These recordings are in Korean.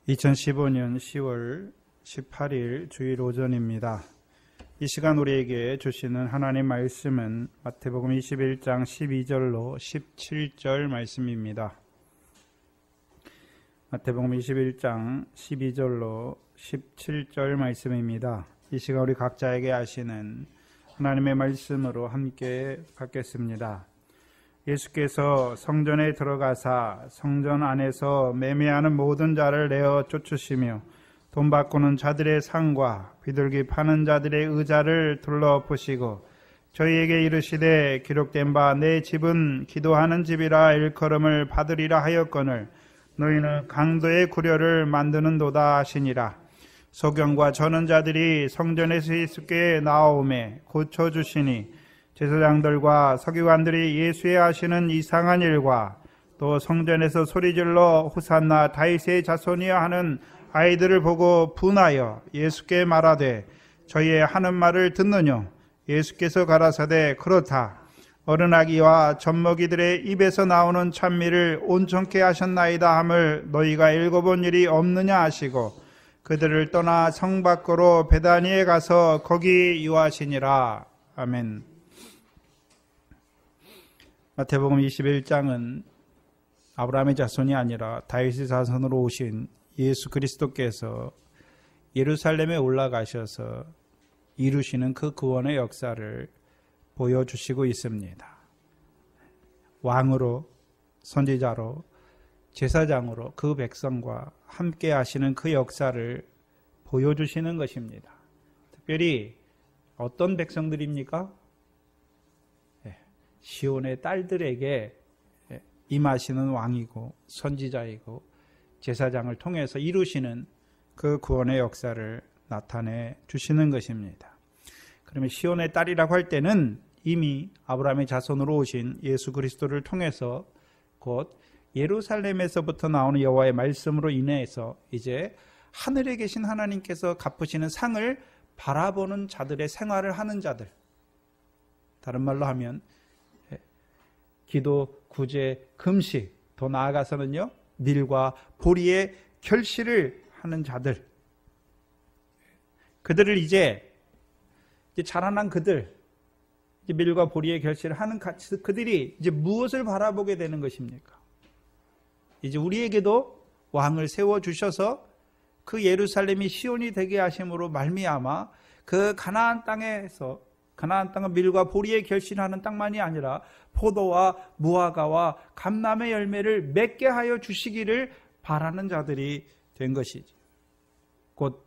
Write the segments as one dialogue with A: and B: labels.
A: 2015년 10월 18일 주일 오전입니다. 이 시간 우리에게 주시는 하나님 말씀은 마태복음 21장 12절로 17절 말씀입니다. 마태복음 21장 12절로 17절 말씀입니다. 이 시간 우리 각자에게 하시는 하나님의 말씀으로 함께 받겠습니다. 예수께서 성전에 들어가사 성전 안에서 매매하는 모든 자를 내어 쫓으시며 돈 바꾸는 자들의 상과 비둘기 파는 자들의 의자를 둘러엎으시고 저희에게 이르시되 기록된 바 내 집은 기도하는 집이라 일컬음을 받으리라 하였거늘 너희는 강도의 구려를 만드는도다 하시니라. 소경과 저는 자들이 성전에서 예수께 나아오매 고쳐주시니 제사장들과 서기관들이 예수의 하시는 이상한 일과 또 성전에서 소리질러 호산나 다윗의 자손이여 하는 아이들을 보고 분하여 예수께 말하되 저희의 하는 말을 듣느뇨. 예수께서 가라사대 그렇다. 어른아기와 젖먹이들의 입에서 나오는 찬미를 온전케 하셨나이다 함을 너희가 읽어본 일이 없느냐 하시고 그들을 떠나 성 밖으로 베다니에 가서 거기 유하시니라. 아멘. 마태복음 21장은 아브라함의 자손이 아니라 다윗의 자손으로 오신 예수 그리스도께서 예루살렘에 올라가셔서 이루시는 그 구원의 역사를 보여주시고 있습니다. 왕으로, 선지자로, 제사장으로 그 백성과 함께 하시는 그 역사를 보여주시는 것입니다. 특별히 어떤 백성들입니까? 시온의 딸들에게 임하시는 왕이고 선지자이고 제사장을 통해서 이루시는 그 구원의 역사를 나타내 주시는 것입니다. 그러면 시온의 딸이라고 할 때는 이미 아브라함의 자손으로 오신 예수 그리스도를 통해서 곧 예루살렘에서부터 나오는 여호와의 말씀으로 인해서 이제 하늘에 계신 하나님께서 갚으시는 상을 바라보는 자들의 생활을 하는 자들, 다른 말로 하면 기도, 구제, 금식, 더 나아가서는요 밀과 보리의 결실을 하는 자들, 그들을 이제 자라난 그들, 이제 밀과 보리의 결실을 하는 그들이 이제 무엇을 바라보게 되는 것입니까? 이제 우리에게도 왕을 세워 주셔서 그 예루살렘이 시온이 되게 하심으로 말미암아 그 가나안 땅에서, 가나안 땅은 밀과 보리의 결실하는 땅만이 아니라 포도와 무화과와 감람의 열매를 맺게 하여 주시기를 바라는 자들이 된 것이지. 곧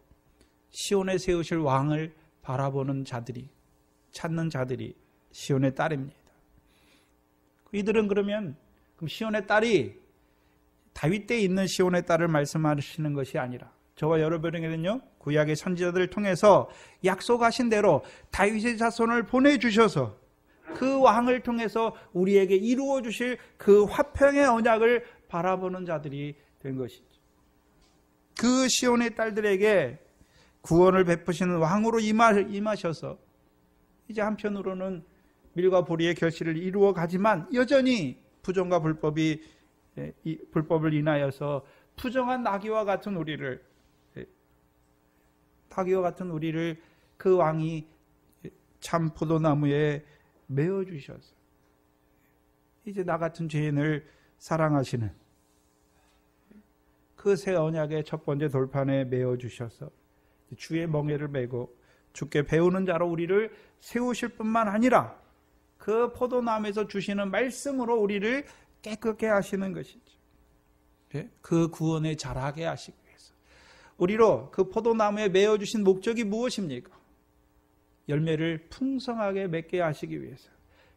A: 시온에 세우실 왕을 바라보는 자들이, 찾는 자들이 시온의 딸입니다. 이들은 그럼 시온의 딸이 다윗 때에 있는 시온의 딸을 말씀하시는 것이 아니라 저와 여러분에게는요 구약의 선지자들을 통해서 약속하신 대로 다윗의 자손을 보내주셔서 그 왕을 통해서 우리에게 이루어 주실 그 화평의 언약을 바라보는 자들이 된 것이죠. 그 시온의 딸들에게 구원을 베푸시는 왕으로 임하셔서 이제 한편으로는 밀과 보리의 결실을 이루어 가지만 여전히 부정과 불법을 인하여서 부정한 나귀와 같은 우리를 그 왕이 참 포도나무에 메어주셔서 이제 나 같은 죄인을 사랑하시는 그 새 언약의 첫 번째 돌판에 메어주셔서 주의 멍에를 메고 주께 배우는 자로 우리를 세우실 뿐만 아니라 그 포도나무에서 주시는 말씀으로 우리를 깨끗게 하시는 것이죠. 그 구원에 자라게 하시기 위해서 우리로 그 포도나무에 메어주신 목적이 무엇입니까? 열매를 풍성하게 맺게 하시기 위해서.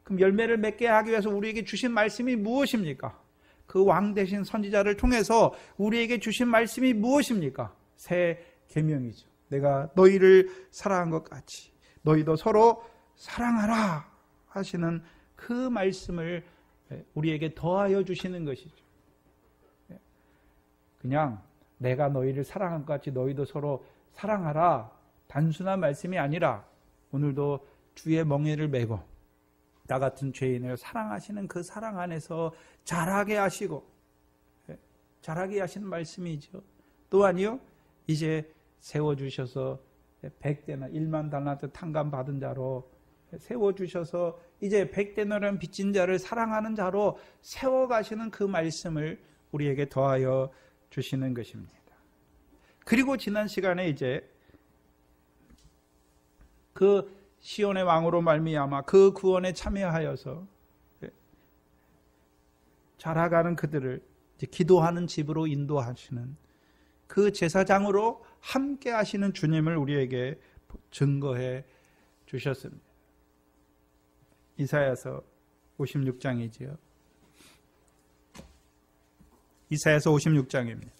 A: 그럼 열매를 맺게 하기 위해서 우리에게 주신 말씀이 무엇입니까? 그 왕 대신 선지자를 통해서 우리에게 주신 말씀이 무엇입니까? 새 계명이죠. 내가 너희를 사랑한 것 같이 너희도 서로 사랑하라 하시는 그 말씀을 우리에게 더하여 주시는 것이죠. 그냥 내가 너희를 사랑한 것 같이 너희도 서로 사랑하라 단순한 말씀이 아니라 오늘도 주의 멍에를 메고 나 같은 죄인을 사랑하시는 그 사랑 안에서 자라게 하시고 자라게 하시는 말씀이죠. 또한이요, 이제 세워주셔서 100대나 1만 달란트 탕감 받은 자로 세워주셔서 이제 100대나라는 빚진 자를 사랑하는 자로 세워가시는 그 말씀을 우리에게 더하여 주시는 것입니다. 그리고 지난 시간에 이제 그 시온의 왕으로 말미암아 그 구원에 참여하여서 자라가는 그들을 이제 기도하는 집으로 인도하시는 그 제사장으로 함께 하시는 주님을 우리에게 증거해 주셨습니다. 이사야서 56장이지요. 이사야서 56장입니다.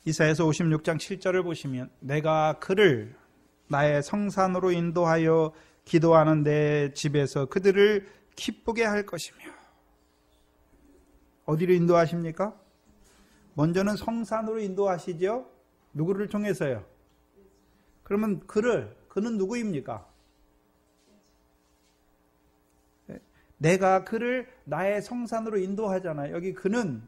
A: 이사야서 56장 7절을 보시면 내가 그를 나의 성산으로 인도하여 기도하는 내 집에서 그들을 기쁘게 할 것이며. 어디로 인도하십니까? 먼저는 성산으로 인도하시죠. 누구를 통해서요? 그러면 그는 누구입니까? 내가 그를 나의 성산으로 인도하잖아요. 여기 그는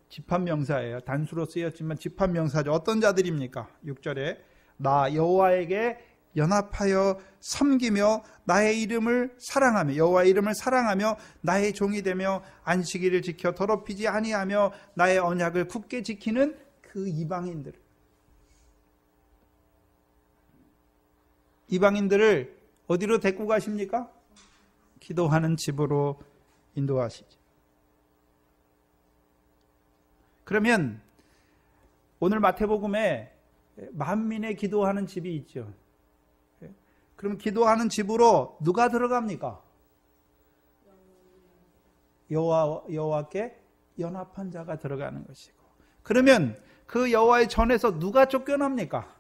A: 집합명사예요. 단수로 쓰였지만 집합명사죠. 어떤 자들입니까? 6절에 나 여호와에게 연합하여 섬기며 나의 이름을 사랑하며 여호와의 이름을 사랑하며 나의 종이 되며 안식일을 지켜 더럽히지 아니하며 나의 언약을 굳게 지키는 그 이방인들을 어디로 데리고 가십니까? 기도하는 집으로 인도하시죠. 그러면 오늘 마태복음에 만민의 기도하는 집이 있죠. 그럼 기도하는 집으로 누가 들어갑니까? 여호와께 연합한 자가 들어가는 것이고. 그러면 그 여호와의 전에서 누가 쫓겨납니까?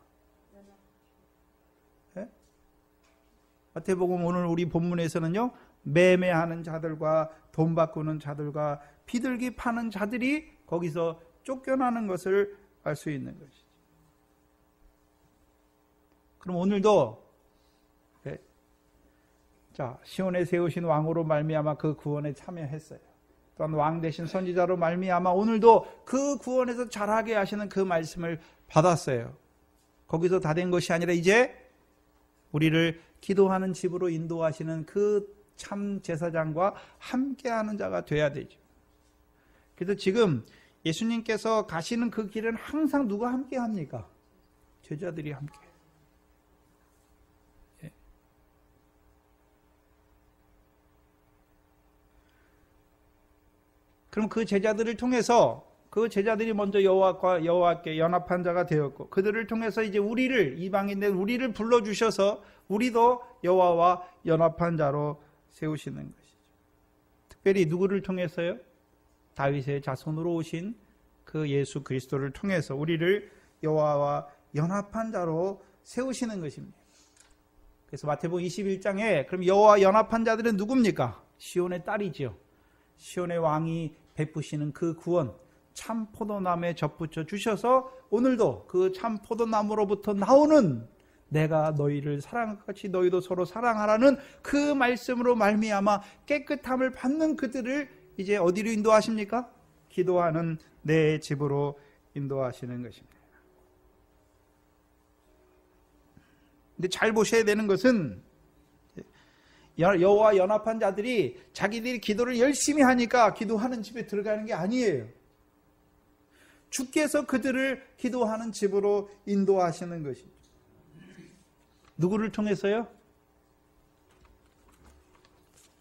A: 마태복음 오늘 우리 본문에서는요, 매매하는 자들과 돈 바꾸는 자들과 비둘기 파는 자들이 거기서 쫓겨나는 것을 알 수 있는 것이죠. 그럼 오늘도 시온에 세우신 왕으로 말미암아 그 구원에 참여했어요. 또한 왕 대신 선지자로 말미암아 오늘도 그 구원에서 자라게 하시는 그 말씀을 받았어요. 거기서 다 된 것이 아니라 이제 우리를 기도하는 집으로 인도하시는 그 참 제사장과 함께하는 자가 돼야 되죠. 그래서 지금 예수님께서 가시는 그 길은 항상 누가 함께합니까? 제자들이 함께. 그럼 그 제자들을 통해서 그 제자들이 먼저 여호와께 연합한 자가 되었고 그들을 통해서 이제 우리를 이방인들 우리를 불러 주셔서 우리도 여호와와 연합한 자로 세우시는 것이죠. 특별히 누구를 통해서요? 다윗의 자손으로 오신 그 예수 그리스도를 통해서 우리를 여호와와 연합한 자로 세우시는 것입니다. 그래서 마태복음 21장에 그럼 여호와 연합한 자들은 누굽니까? 시온의 딸이죠. 시온의 왕이 베푸시는 그 구원, 참 포도나무에 접붙여 주셔서 오늘도 그 참 포도나무로부터 나오는 내가 너희를 사랑한 것 같이 너희도 서로 사랑하라는 그 말씀으로 말미암아 깨끗함을 받는 그들을 이제 어디로 인도하십니까? 기도하는 내 집으로 인도하시는 것입니다. 근데 잘 보셔야 되는 것은 여호와 연합한 자들이 자기들이 기도를 열심히 하니까 기도하는 집에 들어가는 게 아니에요. 주께서 그들을 기도하는 집으로 인도하시는 것이죠. 누구를 통해서요?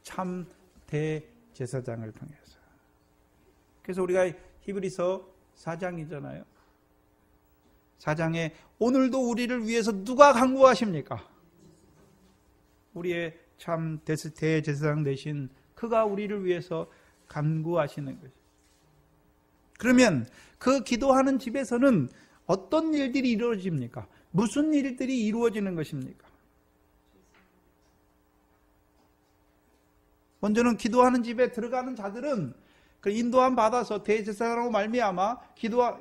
A: 참 대제사장을 통해서. 그래서 우리가 히브리서 4장이잖아요. 4장에 오늘도 우리를 위해서 누가 간구하십니까? 우리의 참 대제사장 되신 그가 우리를 위해서 간구하시는 것이죠. 그러면 그 기도하는 집에서는 어떤 일들이 이루어집니까? 무슨 일들이 이루어지는 것입니까? 먼저는 기도하는 집에 들어가는 자들은 그 인도함 받아서 대제사장으로 말미암아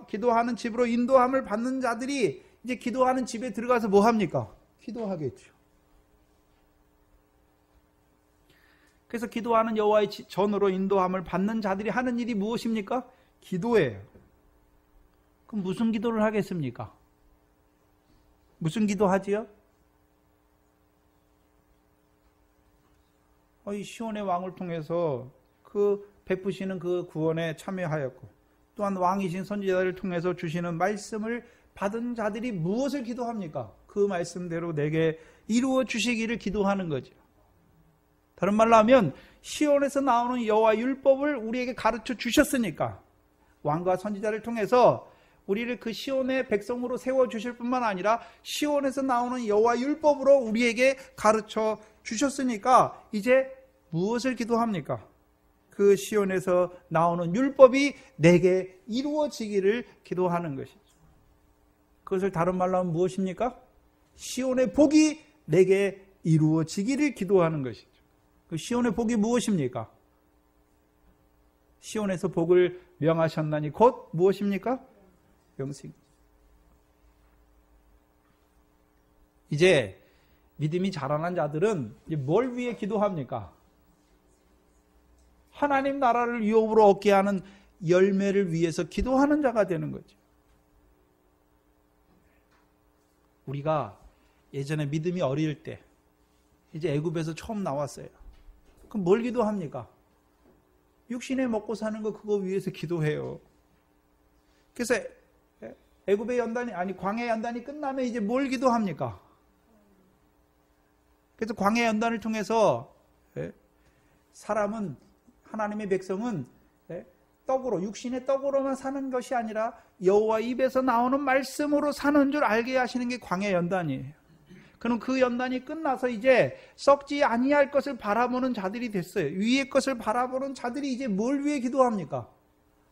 A: 기도하는 집으로 인도함을 받는 자들이 이제 기도하는 집에 들어가서 뭐 합니까? 기도하겠죠. 그래서 기도하는 여호와의 전으로 인도함을 받는 자들이 하는 일이 무엇입니까? 기도예요. 그럼 무슨 기도를 하겠습니까? 무슨 기도하지요? 이 시온의 왕을 통해서 그 베푸시는 그 구원에 참여하였고 또한 왕이신 선지자를 통해서 주시는 말씀을 받은 자들이 무엇을 기도합니까? 그 말씀대로 내게 이루어 주시기를 기도하는 거죠. 다른 말로 하면 시온에서 나오는 여호와 율법을 우리에게 가르쳐 주셨으니까 왕과 선지자를 통해서 우리를 그 시온의 백성으로 세워주실 뿐만 아니라 시온에서 나오는 여호와 율법으로 우리에게 가르쳐 주셨으니까 이제 무엇을 기도합니까? 그 시온에서 나오는 율법이 내게 이루어지기를 기도하는 것이죠. 그것을 다른 말로 하면 무엇입니까? 시온의 복이 내게 이루어지기를 기도하는 것이죠. 그 시온의 복이 무엇입니까? 시온에서 복을 명하셨나니 곧 무엇입니까? 영생. 이제 믿음이 자라난 자들은 뭘 위해 기도합니까? 하나님 나라를 유업으로 얻게 하는 열매를 위해서 기도하는 자가 되는 거죠. 우리가 예전에 믿음이 어릴 때 이제 애굽에서 처음 나왔어요. 그럼 뭘 기도합니까? 육신에 먹고 사는 거 그거 위해서 기도해요. 그래서 애굽의 연단이 광해 연단이 끝나면 이제 뭘 기도합니까? 그래서 광해 연단을 통해서 사람은 하나님의 백성은 떡으로 육신의 떡으로만 사는 것이 아니라 여호와 입에서 나오는 말씀으로 사는 줄 알게 하시는 게 광해 연단이에요. 그럼 그 연단이 끝나서 이제 썩지 아니할 것을 바라보는 자들이 됐어요. 위의 것을 바라보는 자들이 이제 뭘 위해 기도합니까?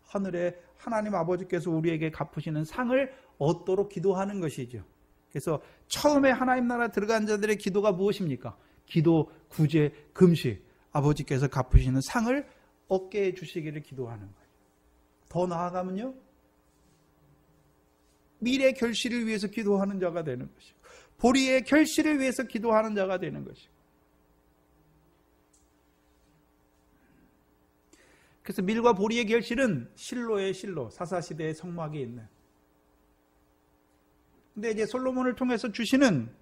A: 하늘에 하나님 아버지께서 우리에게 갚으시는 상을 얻도록 기도하는 것이죠. 그래서 처음에 하나님 나라 들어간 자들의 기도가 무엇입니까? 기도, 구제, 금식. 아버지께서 갚으시는 상을 얻게 해주시기를 기도하는 거예요. 더 나아가면요. 미래 결실을 위해서 기도하는 자가 되는 것이고 보리의 결실을 위해서 기도하는 자가 되는 것이고 그래서 밀과 보리의 결실은 실로의 실로, 사사시대의 성막에 있는. 근데 이제 솔로몬을 통해서 주시는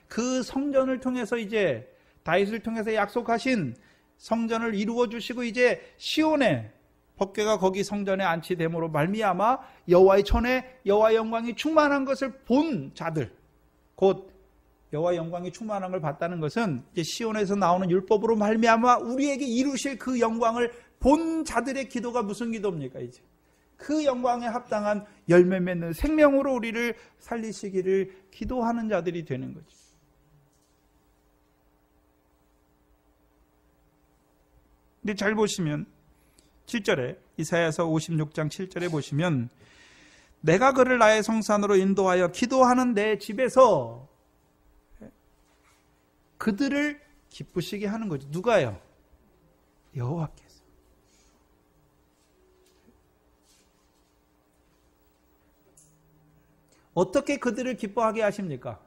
A: 그 성전을 통해서 이제 다윗을 통해서 약속하신 성전을 이루어 주시고 이제 시온에 법궤가 거기 성전에 안치됨으로 말미암아 여호와의 전에 여호와의 영광이 충만한 것을 본 자들, 곧 여호와의 영광이 충만한 걸 봤다는 것은 이제 시온에서 나오는 율법으로 말미암아 우리에게 이루실 그 영광을 본 자들의 기도가 무슨 기도입니까? 이제 그 영광에 합당한 열매 맺는 생명으로 우리를 살리시기를 기도하는 자들이 되는 거죠. 근데 잘 보시면 7절에 이사야서 56장 7절에 보시면 내가 그를 나의 성산으로 인도하여 기도하는 내 집에서 그들을 기쁘시게 하는 거죠. 누가요? 여호와께서. 어떻게 그들을 기뻐하게 하십니까?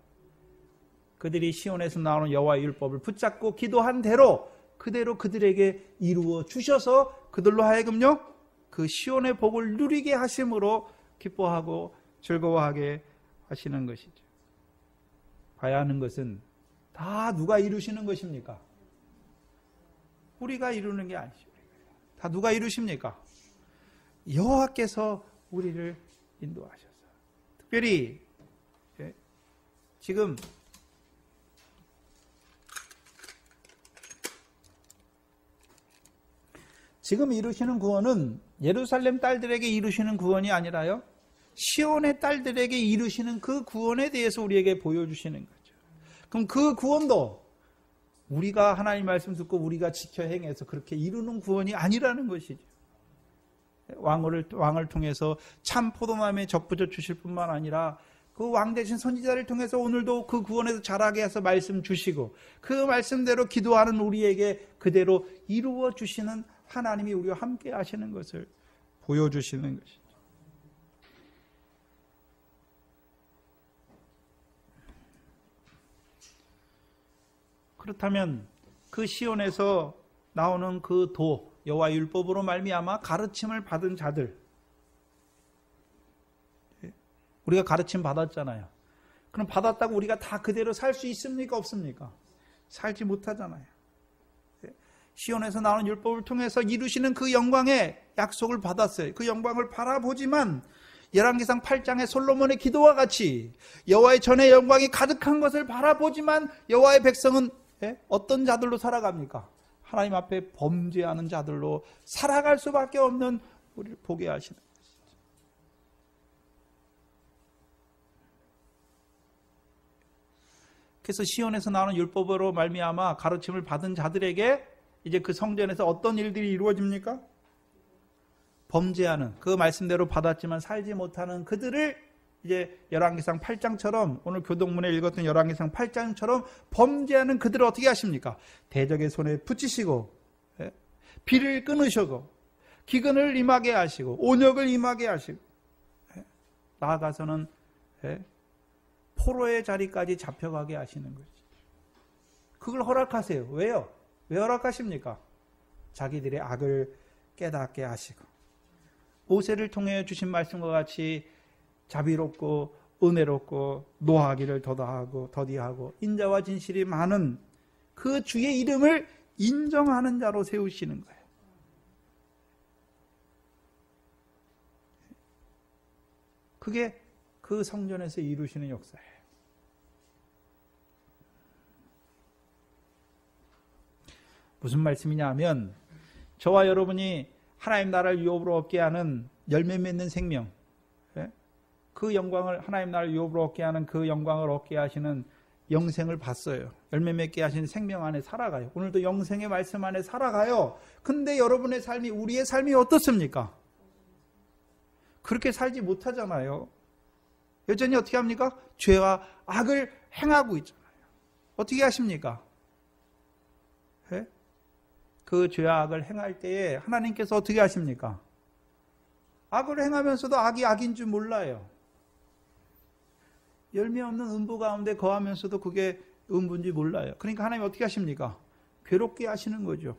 A: 그들이 시온에서 나오는 여호와의 율법을 붙잡고 기도한 대로 그대로 그들에게 이루어 주셔서 그들로 하여금요 그 시온의 복을 누리게 하심으로 기뻐하고 즐거워하게 하시는 것이죠. 봐야 하는 것은 다 누가 이루시는 것입니까? 우리가 이루는 게 아니죠. 다 누가 이루십니까? 여호와께서 우리를 인도하셨어요. 특별히 지금 이루시는 구원은 예루살렘 딸들에게 이루시는 구원이 아니라요 시온의 딸들에게 이루시는 그 구원에 대해서 우리에게 보여주시는 거죠. 그럼 그 구원도 우리가 하나님 말씀 듣고 우리가 지켜 행해서 그렇게 이루는 구원이 아니라는 것이죠. 왕을 통해서 참 포도나무에 접붙여 주실 뿐만 아니라 그 왕 대신 선지자를 통해서 오늘도 그 구원에서 자라게 해서 말씀 주시고 그 말씀대로 기도하는 우리에게 그대로 이루어 주시는 하나님이 우리와 함께 하시는 것을 보여주시는 것이죠. 그렇다면 그 시온에서 나오는 그 도, 여호와 율법으로 말미암아 가르침을 받은 자들, 우리가 가르침 받았잖아요. 그럼 받았다고 우리가 다 그대로 살 수 있습니까? 없습니까? 살지 못하잖아요. 시온에서 나오는 율법을 통해서 이루시는 그 영광의 약속을 받았어요. 그 영광을 바라보지만 열왕기상 8장의 솔로몬의 기도와 같이 여호와의 전의 영광이 가득한 것을 바라보지만 여호와의 백성은 어떤 자들로 살아갑니까? 하나님 앞에 범죄하는 자들로 살아갈 수밖에 없는 우리를 보게 하시는 것이죠. 그래서 시온에서 나오는 율법으로 말미암아 가르침을 받은 자들에게 이제 그 성전에서 어떤 일들이 이루어집니까? 범죄하는, 그 말씀대로 받았지만 살지 못하는 그들을 이제 열왕기상 8장처럼, 오늘 교동문에 읽었던 열왕기상 8장처럼 범죄하는 그들을 어떻게 하십니까? 대적의 손에 붙이시고, 비를 끊으시고, 기근을 임하게 하시고, 온역을 임하게 하시고, 나아가서는 포로의 자리까지 잡혀가게 하시는 거죠. 그걸 허락하세요. 왜요? 왜 허락하십니까? 자기들의 악을 깨닫게 하시고, 모세를 통해 주신 말씀과 같이 자비롭고 은혜롭고 노하기를 더디하고 인자와 진실이 많은 그 주의 이름을 인정하는 자로 세우시는 거예요. 그게 그 성전에서 이루시는 역사예요. 무슨 말씀이냐 하면, 저와 여러분이 하나님 나라를 유업으로 얻게 하는 열매 맺는 생명, 그 영광을, 하나님 나라를 유업으로 얻게 하는 그 영광을 얻게 하시는 영생을 봤어요. 열매 맺게 하시는 생명 안에 살아가요. 오늘도 영생의 말씀 안에 살아가요. 근데 여러분의 삶이, 우리의 삶이 어떻습니까? 그렇게 살지 못하잖아요. 여전히 어떻게 합니까? 죄와 악을 행하고 있잖아요. 어떻게 하십니까? 그 죄와 악을 행할 때에 하나님께서 어떻게 하십니까? 악을 행하면서도 악이 악인 줄 몰라요. 열매 없는 음부 가운데 거하면서도 그게 음부인지 몰라요. 그러니까 하나님 어떻게 하십니까? 괴롭게 하시는 거죠.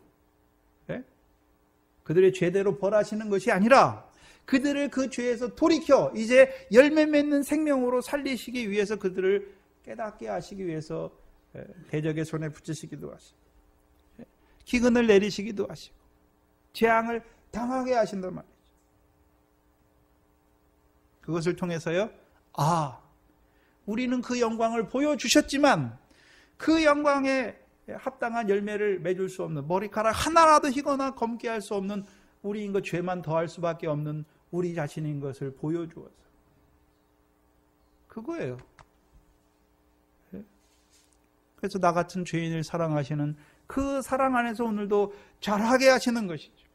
A: 그들의 죄대로 벌하시는 것이 아니라 그들을 그 죄에서 돌이켜 이제 열매 맺는 생명으로 살리시기 위해서, 그들을 깨닫게 하시기 위해서 대적의 손에 붙이시기도 하시고, 기근을 내리시기도 하시고, 재앙을 당하게 하신단 말이죠. 그것을 통해서요, 우리는 그 영광을 보여주셨지만 그 영광에 합당한 열매를 맺을 수 없는, 머리카락 하나라도 희거나 검게 할 수 없는 우리인 것, 죄만 더할 수밖에 없는 우리 자신인 것을 보여주어서, 그거예요. 그래서 나 같은 죄인을 사랑하시는 그 사랑 안에서 오늘도 잘하게 하시는 것이죠.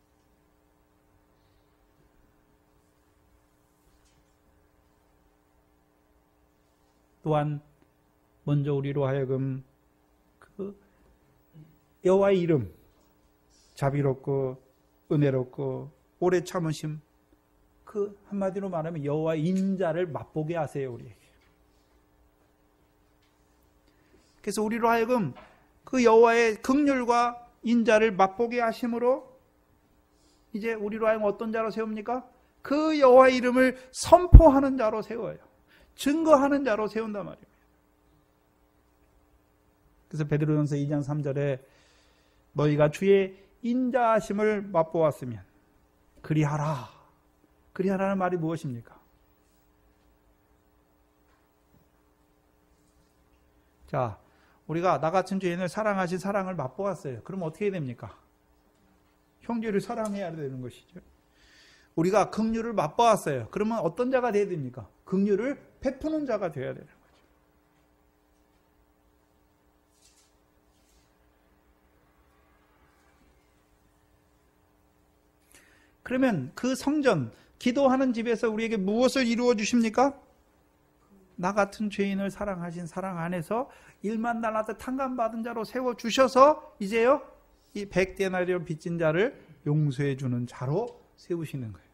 A: 또한 먼저 우리로 하여금 그 여호와의 이름, 자비롭고 은혜롭고 오래 참으심, 그 한마디로 말하면 여호와의 인자를 맛보게 하세요, 우리에게. 그래서 우리로 하여금 그 여호와의 긍휼과 인자를 맛보게 하심으로 이제 우리로 하여금 어떤 자로 세웁니까? 그 여호와의 이름을 선포하는 자로 세워요. 증거하는 자로 세운단 말이에요. 그래서 베드로전서 2장 3절에 너희가 주의 인자하심을 맛보았으면 그리하라. 그리하라는 말이 무엇입니까? 자, 우리가 나 같은 죄인을 사랑하신 사랑을 맛보았어요. 그럼 어떻게 됩니까? 형제를 사랑해야 되는 것이죠. 우리가 긍휼을 맛보았어요. 그러면 어떤 자가 되어야 됩니까? 긍휼을 베푸는 자가 되어야 되는 거죠. 그러면 그 성전, 기도하는 집에서 우리에게 무엇을 이루어 주십니까? 나 같은 죄인을 사랑하신 사랑 안에서 1만 달란트 탕감받은 자로 세워주셔서 이제요, 이 100데나리온 빚진 자를 용서해 주는 자로 세우시는 거예요.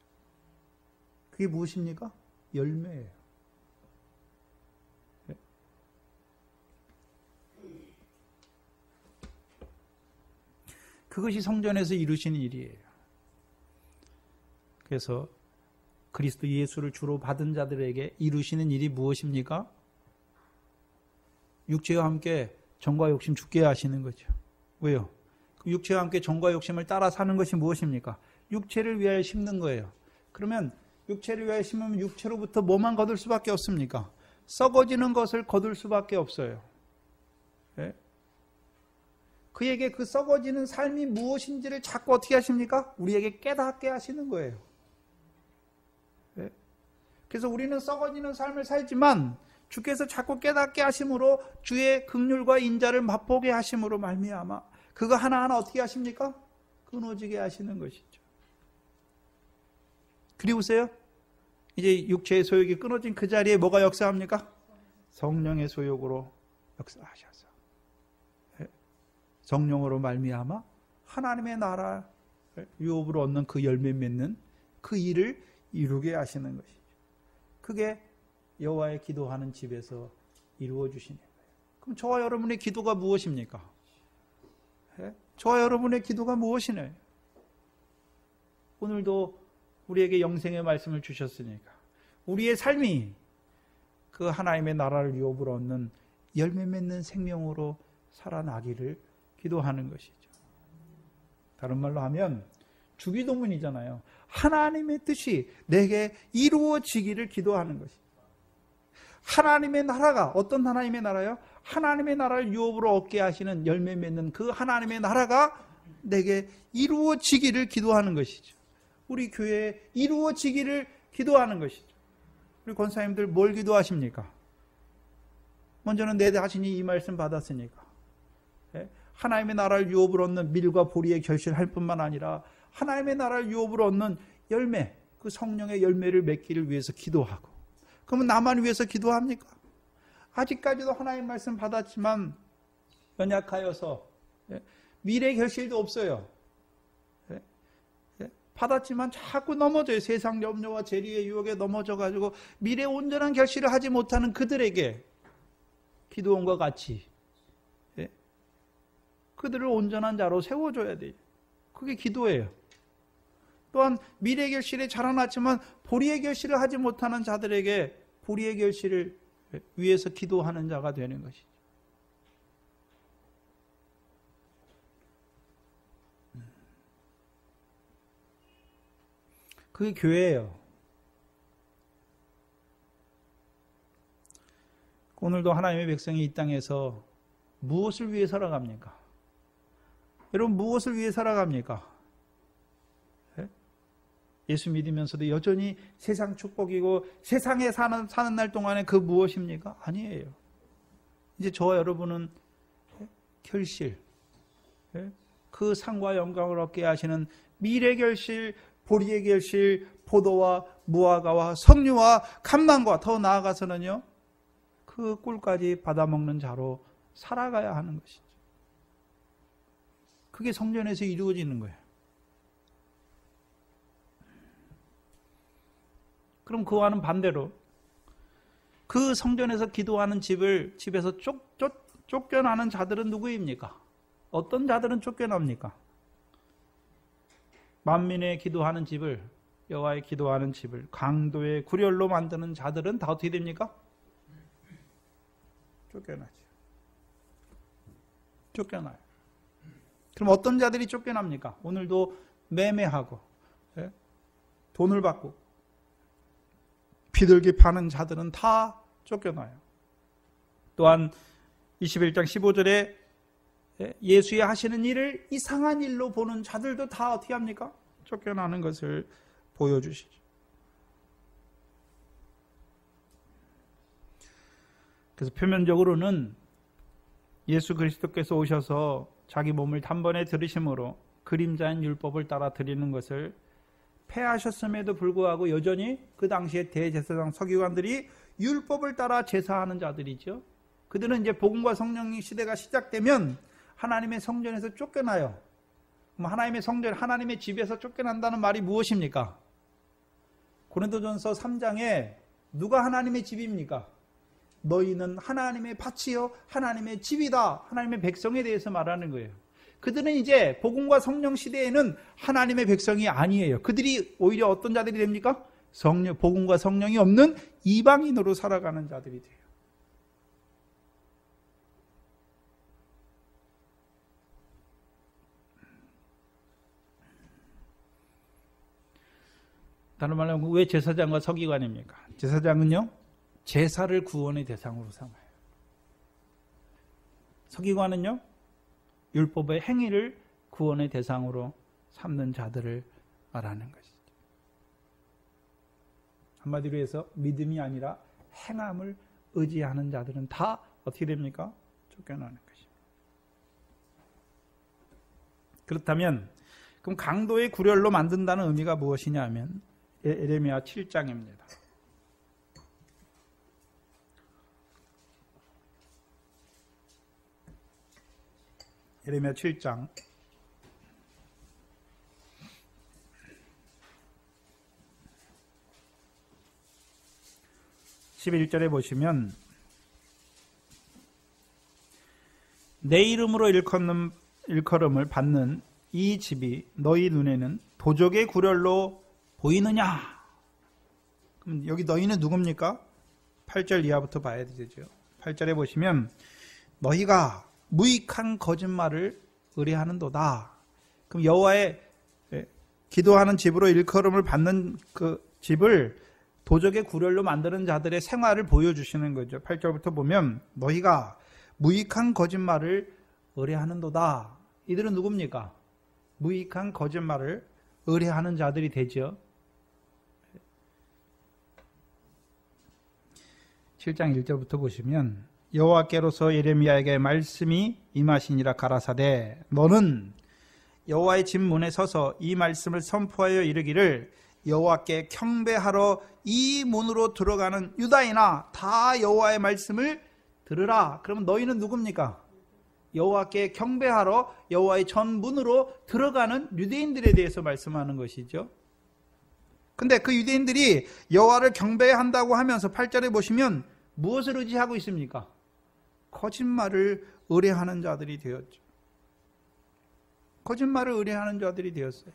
A: 그게 무엇입니까? 열매예요. 그것이 성전에서 이루시는 일이에요. 그래서 그리스도 예수를 주로 받은 자들에게 이루시는 일이 무엇입니까? 육체와 함께 정과 욕심 죽게 하시는 거죠. 왜요? 육체와 함께 정과 욕심을 따라 사는 것이 무엇입니까? 육체를 위하여 심는 거예요. 그러면 육체를 위하여 심으면 육체로부터 뭐만 거둘 수밖에 없습니까? 썩어지는 것을 거둘 수밖에 없어요. 네? 그에게 그 썩어지는 삶이 무엇인지를 자꾸 어떻게 하십니까? 우리에게 깨닫게 하시는 거예요. 네? 그래서 우리는 썩어지는 삶을 살지만 주께서 자꾸 깨닫게 하심으로 주의 긍휼과 인자를 맛보게 하심으로 말미암아 그거 하나하나 어떻게 하십니까? 끊어지게 하시는 것이죠. 그리고서요, 이제 육체의 소욕이 끊어진 그 자리에 뭐가 역사합니까? 성령의 소욕으로 역사하셔서 성령으로 말미암아 하나님의 나라 유업으로 얻는 그 열매 맺는 그 일을 이루게 하시는 것이죠. 그게 여호와의 기도하는 집에서 이루어 주시는 거예요. 그럼 저와 여러분의 기도가 무엇입니까? 저와 여러분의 기도가 무엇이냐? 오늘도 우리에게 영생의 말씀을 주셨으니까 우리의 삶이 그 하나님의 나라를 유업으로 얻는 열매 맺는 생명으로 살아나기를 기도하는 것이죠. 다른 말로 하면 주기도문이잖아요. 하나님의 뜻이 내게 이루어지기를 기도하는 것이죠. 하나님의 나라가 어떤 하나님의 나라요? 하나님의 나라를 유업으로 얻게 하시는 열매 맺는 그 하나님의 나라가 내게 이루어지기를 기도하는 것이죠. 우리 교회에 이루어지기를 기도하는 것이죠. 우리 권사님들 뭘 기도하십니까? 먼저는 내 자신이 이 말씀 받았으니까 하나님의 나라를 유업으로 얻는 밀과 보리의 결실할 뿐만 아니라 하나님의 나라를 유업으로 얻는 열매, 그 성령의 열매를 맺기를 위해서 기도하고, 그러면 나만 위해서 기도합니까? 아직까지도 하나님 말씀 받았지만 연약하여서 미래 결실도 없어요. 받았지만 자꾸 넘어져요. 세상 염려와 재리의 유혹에 넘어져가지고 미래 온전한 결실을 하지 못하는 그들에게 기도원과 같이 그들을 온전한 자로 세워줘야 돼요. 그게 기도예요. 또한 미래 결실에 자라났지만 보리의 결실을 하지 못하는 자들에게 보리의 결실을 위해서 기도하는 자가 되는 것이죠. 그게 교회예요. 오늘도 하나님의 백성이 이 땅에서 무엇을 위해 살아갑니까? 여러분 무엇을 위해 살아갑니까? 예수 믿으면서도 여전히 세상 축복이고 세상에 사는 날 동안에 그 무엇입니까? 아니에요. 이제 저와 여러분은 결실, 그 상과 영광을 얻게 하시는 미래 결실, 보리의 결실, 포도와 무화과와 석류와 감망과 더 나아가서는요, 그 꿀까지 받아먹는 자로 살아가야 하는 것이죠. 그게 성전에서 이루어지는 거예요. 그럼 그와는 반대로 그 성전에서 기도하는 집에서 쫓겨나는 자들은 누구입니까? 어떤 자들은 쫓겨납니까? 만민의 기도하는 집을, 여호와의 기도하는 집을 강도의 구렬로 만드는 자들은 다 어떻게 됩니까? 쫓겨나죠. 쫓겨나요. 그럼 어떤 자들이 쫓겨납니까? 오늘도 매매하고 돈을 받고 비둘기 파는 자들은 다 쫓겨나요. 또한 21장 15절에 예수의 하시는 일을 이상한 일로 보는 자들도 다 어떻게 합니까? 쫓겨나는 것을 보여주시죠. 그래서 표면적으로는 예수 그리스도께서 오셔서 자기 몸을 단번에 들이심으로 그림자인 율법을 따라 드리는 것을 폐하셨음에도 불구하고 여전히 그 당시에 대제사장 서기관들이 율법을 따라 제사하는 자들이죠. 그들은 이제 복음과 성령의 시대가 시작되면 하나님의 성전에서 쫓겨나요. 그럼 하나님의 성전, 하나님의 집에서 쫓겨난다는 말이 무엇입니까? 고린도전서 3장에 누가 하나님의 집입니까? 너희는 하나님의 밭이요 하나님의 집이다. 하나님의 백성에 대해서 말하는 거예요. 그들은 이제 복음과 성령 시대에는 하나님의 백성이 아니에요. 그들이 오히려 어떤 자들이 됩니까? 복음과 성령이 없는 이방인으로 살아가는 자들이 돼요. 다른 말로 하면 왜 제사장과 서기관입니까? 제사장은요, 제사를 구원의 대상으로 삼아요. 서기관은요, 율법의 행위를 구원의 대상으로 삼는 자들을 말하는 것이죠. 한마디로 해서 믿음이 아니라 행함을 의지하는 자들은 다 어떻게 됩니까? 쫓겨나는 것입니다. 그렇다면 그럼 강도의 구렬로 만든다는 의미가 무엇이냐 하면 예레미야 7장입니다. 예레미야 7장 11절에 보시면 내 이름으로 일컬음을 받는 이 집이 너희 눈에는 도적의 구렬로 보이느냐? 그럼 여기 너희는 누굽니까? 8절 이하부터 봐야 되죠. 8절에 보시면 너희가 무익한 거짓말을 의뢰하는도다. 그럼 여호와의 기도하는 집으로 일컬음을 받는 그 집을 도적의 구렬로 만드는 자들의 생활을 보여주시는 거죠. 8절부터 보면 너희가 무익한 거짓말을 의뢰하는도다. 이들은 누굽니까? 무익한 거짓말을 의뢰하는 자들이 되죠. 7장 1절부터 보시면 여호와께로서 예레미야에게 말씀이 임하시니라 가라사대 너는 여호와의 집 문에 서서 이 말씀을 선포하여 이르기를 여호와께 경배하러 이 문으로 들어가는 유다인아 다 여호와의 말씀을 들으라. 그러면 너희는 누굽니까? 여호와께 경배하러 여호와의 전문으로 들어가는 유대인들에 대해서 말씀하는 것이죠. 근데 그 유대인들이 여호와를 경배한다고 하면서 8절에 보시면 무엇을 의지하고 있습니까? 거짓말을 의뢰하는 자들이 되었죠. 거짓말을 의뢰하는 자들이 되었어요.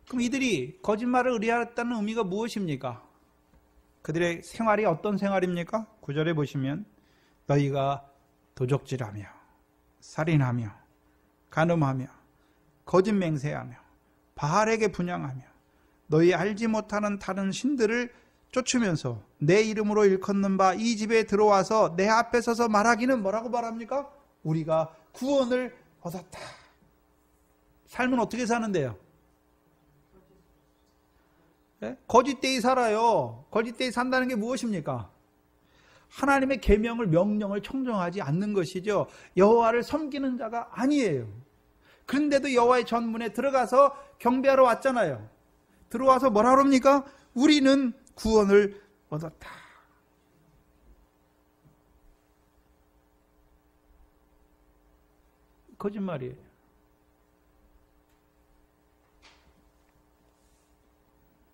A: 그럼 이들이 거짓말을 의뢰했다는 의미가 무엇입니까? 그들의 생활이 어떤 생활입니까? 9절에 보시면 너희가 도적질하며 살인하며 간음하며 거짓 맹세하며 바알에게 분향하며 너희 알지 못하는 다른 신들을 쫓으면서 내 이름으로 일컫는 바 이 집에 들어와서 내 앞에 서서 말하기는 뭐라고 말합니까? 우리가 구원을 얻었다. 삶은 어떻게 사는데요? 네? 거짓되이 살아요. 거짓되이 산다는 게 무엇입니까? 하나님의 계명을 명령을 청정하지 않는 것이죠. 여호와를 섬기는 자가 아니에요. 그런데도 여호와의 전문에 들어가서 경배하러 왔잖아요. 들어와서 뭐라 그럽니까? 우리는 구원을 얻었다. 거짓말이에요.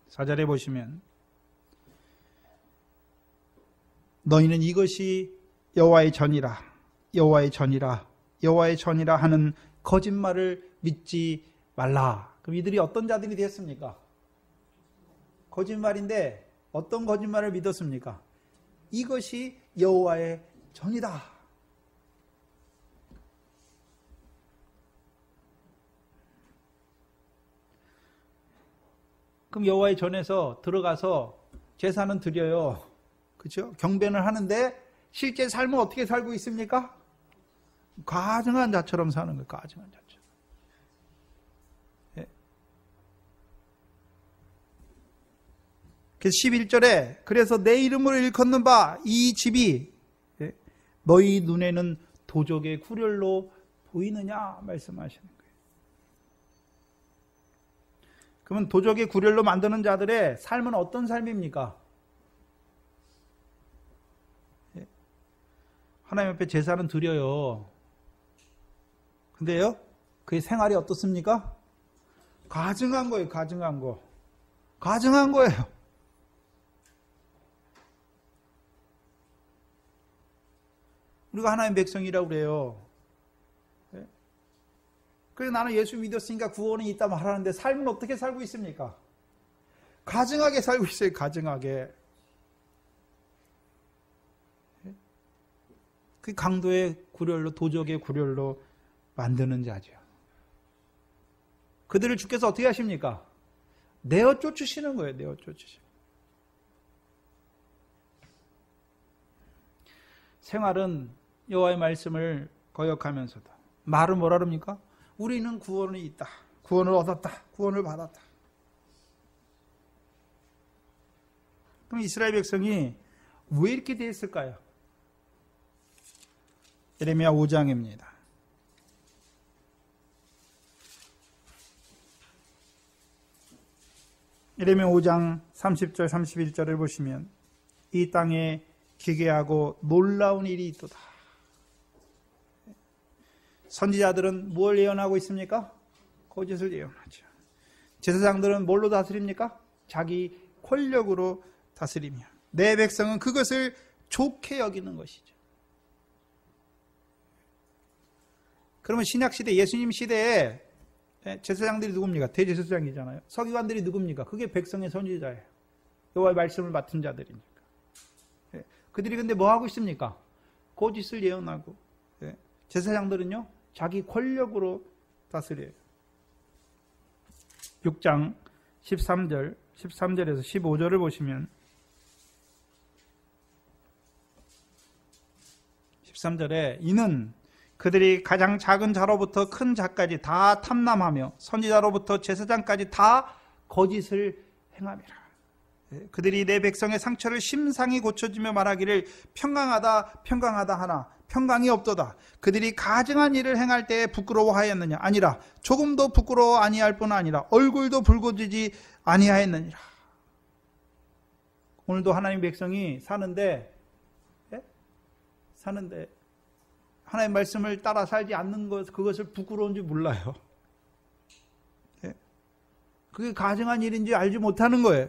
A: 사절에 보시면 너희는 이것이 여호와의 전이라 여호와의 전이라 여호와의 전이라 하는 거짓말을 믿지 말라. 그럼 이들이 어떤 자들이 되었습니까? 거짓말인데 어떤 거짓말을 믿었습니까? 이것이 여호와의 전이다. 그럼 여호와의 전에서 들어가서 제사는 드려요. 그렇죠? 경배는 하는데 실제 삶은 어떻게 살고 있습니까? 가증한 자처럼 사는 거예요. 가증한 자처럼. 예. 그래서 11절에 그래서 내 이름으로 일컫는 바 이 집이 너희 눈에는 도적의 구렬로 보이느냐 말씀하시는 거예요. 그러면 도적의 구렬로 만드는 자들의 삶은 어떤 삶입니까? 하나님 앞에 제사는 드려요. 근데요, 그의 생활이 어떻습니까? 가증한 거예요, 가증한 거. 가증한 거예요. 우리가 하나님 백성이라고 그래요. 그래서 나는 예수 믿었으니까 구원이 있다 말하는데 삶은 어떻게 살고 있습니까? 가증하게 살고 있어요, 가증하게. 그 강도의 굴혈로, 도적의 굴혈로 만드는 자죠. 그들을 주께서 어떻게 하십니까? 내어 쫓으시는 거예요, 내어 쫓으시는. 생활은 여호와의 말씀을 거역하면서도 말은 뭐라 그럽니까? 우리는 구원이 있다. 구원을 얻었다. 구원을 받았다. 그럼 이스라엘 백성이 왜 이렇게 됐을까요? 예레미야 5장입니다. 예레미야 5장 30절 31절을 보시면 이 땅에 기괴하고 놀라운 일이 있도다. 선지자들은 뭘 예언하고 있습니까? 거짓을 예언하죠. 제사장들은 뭘로 다스립니까? 자기 권력으로 다스리며 내 백성은 그것을 좋게 여기는 것이죠. 그러면 신약시대, 예수님 시대에 제사장들이 누굽니까? 대제사장이잖아요. 서기관들이 누굽니까? 그게 백성의 선지자예요. 여호와의 말씀을 맡은 자들이니까. 그들이 근데 뭐 하고 있습니까? 거짓을 예언하고. 제사장들은요, 자기 권력으로 다스려요. 6장 13절에서 15절을 보시면 13절에 이는 그들이 가장 작은 자로부터 큰 자까지 다 탐남하며 선지자로부터 제사장까지 다 거짓을 행함이라. 그들이 내 백성의 상처를 심상히 고쳐주며 말하기를 평강하다 평강하다 하나 평강이 없도다. 그들이 가증한 일을 행할 때에 부끄러워하였느냐? 아니라 조금도 부끄러워 아니할 뿐 아니라 얼굴도 붉어지지 아니하였느니라. 오늘도 하나님 백성이 사는데 하나님 말씀을 따라 살지 않는 것, 그것을 부끄러운지 몰라요. 그게 가증한 일인지 알지 못하는 거예요.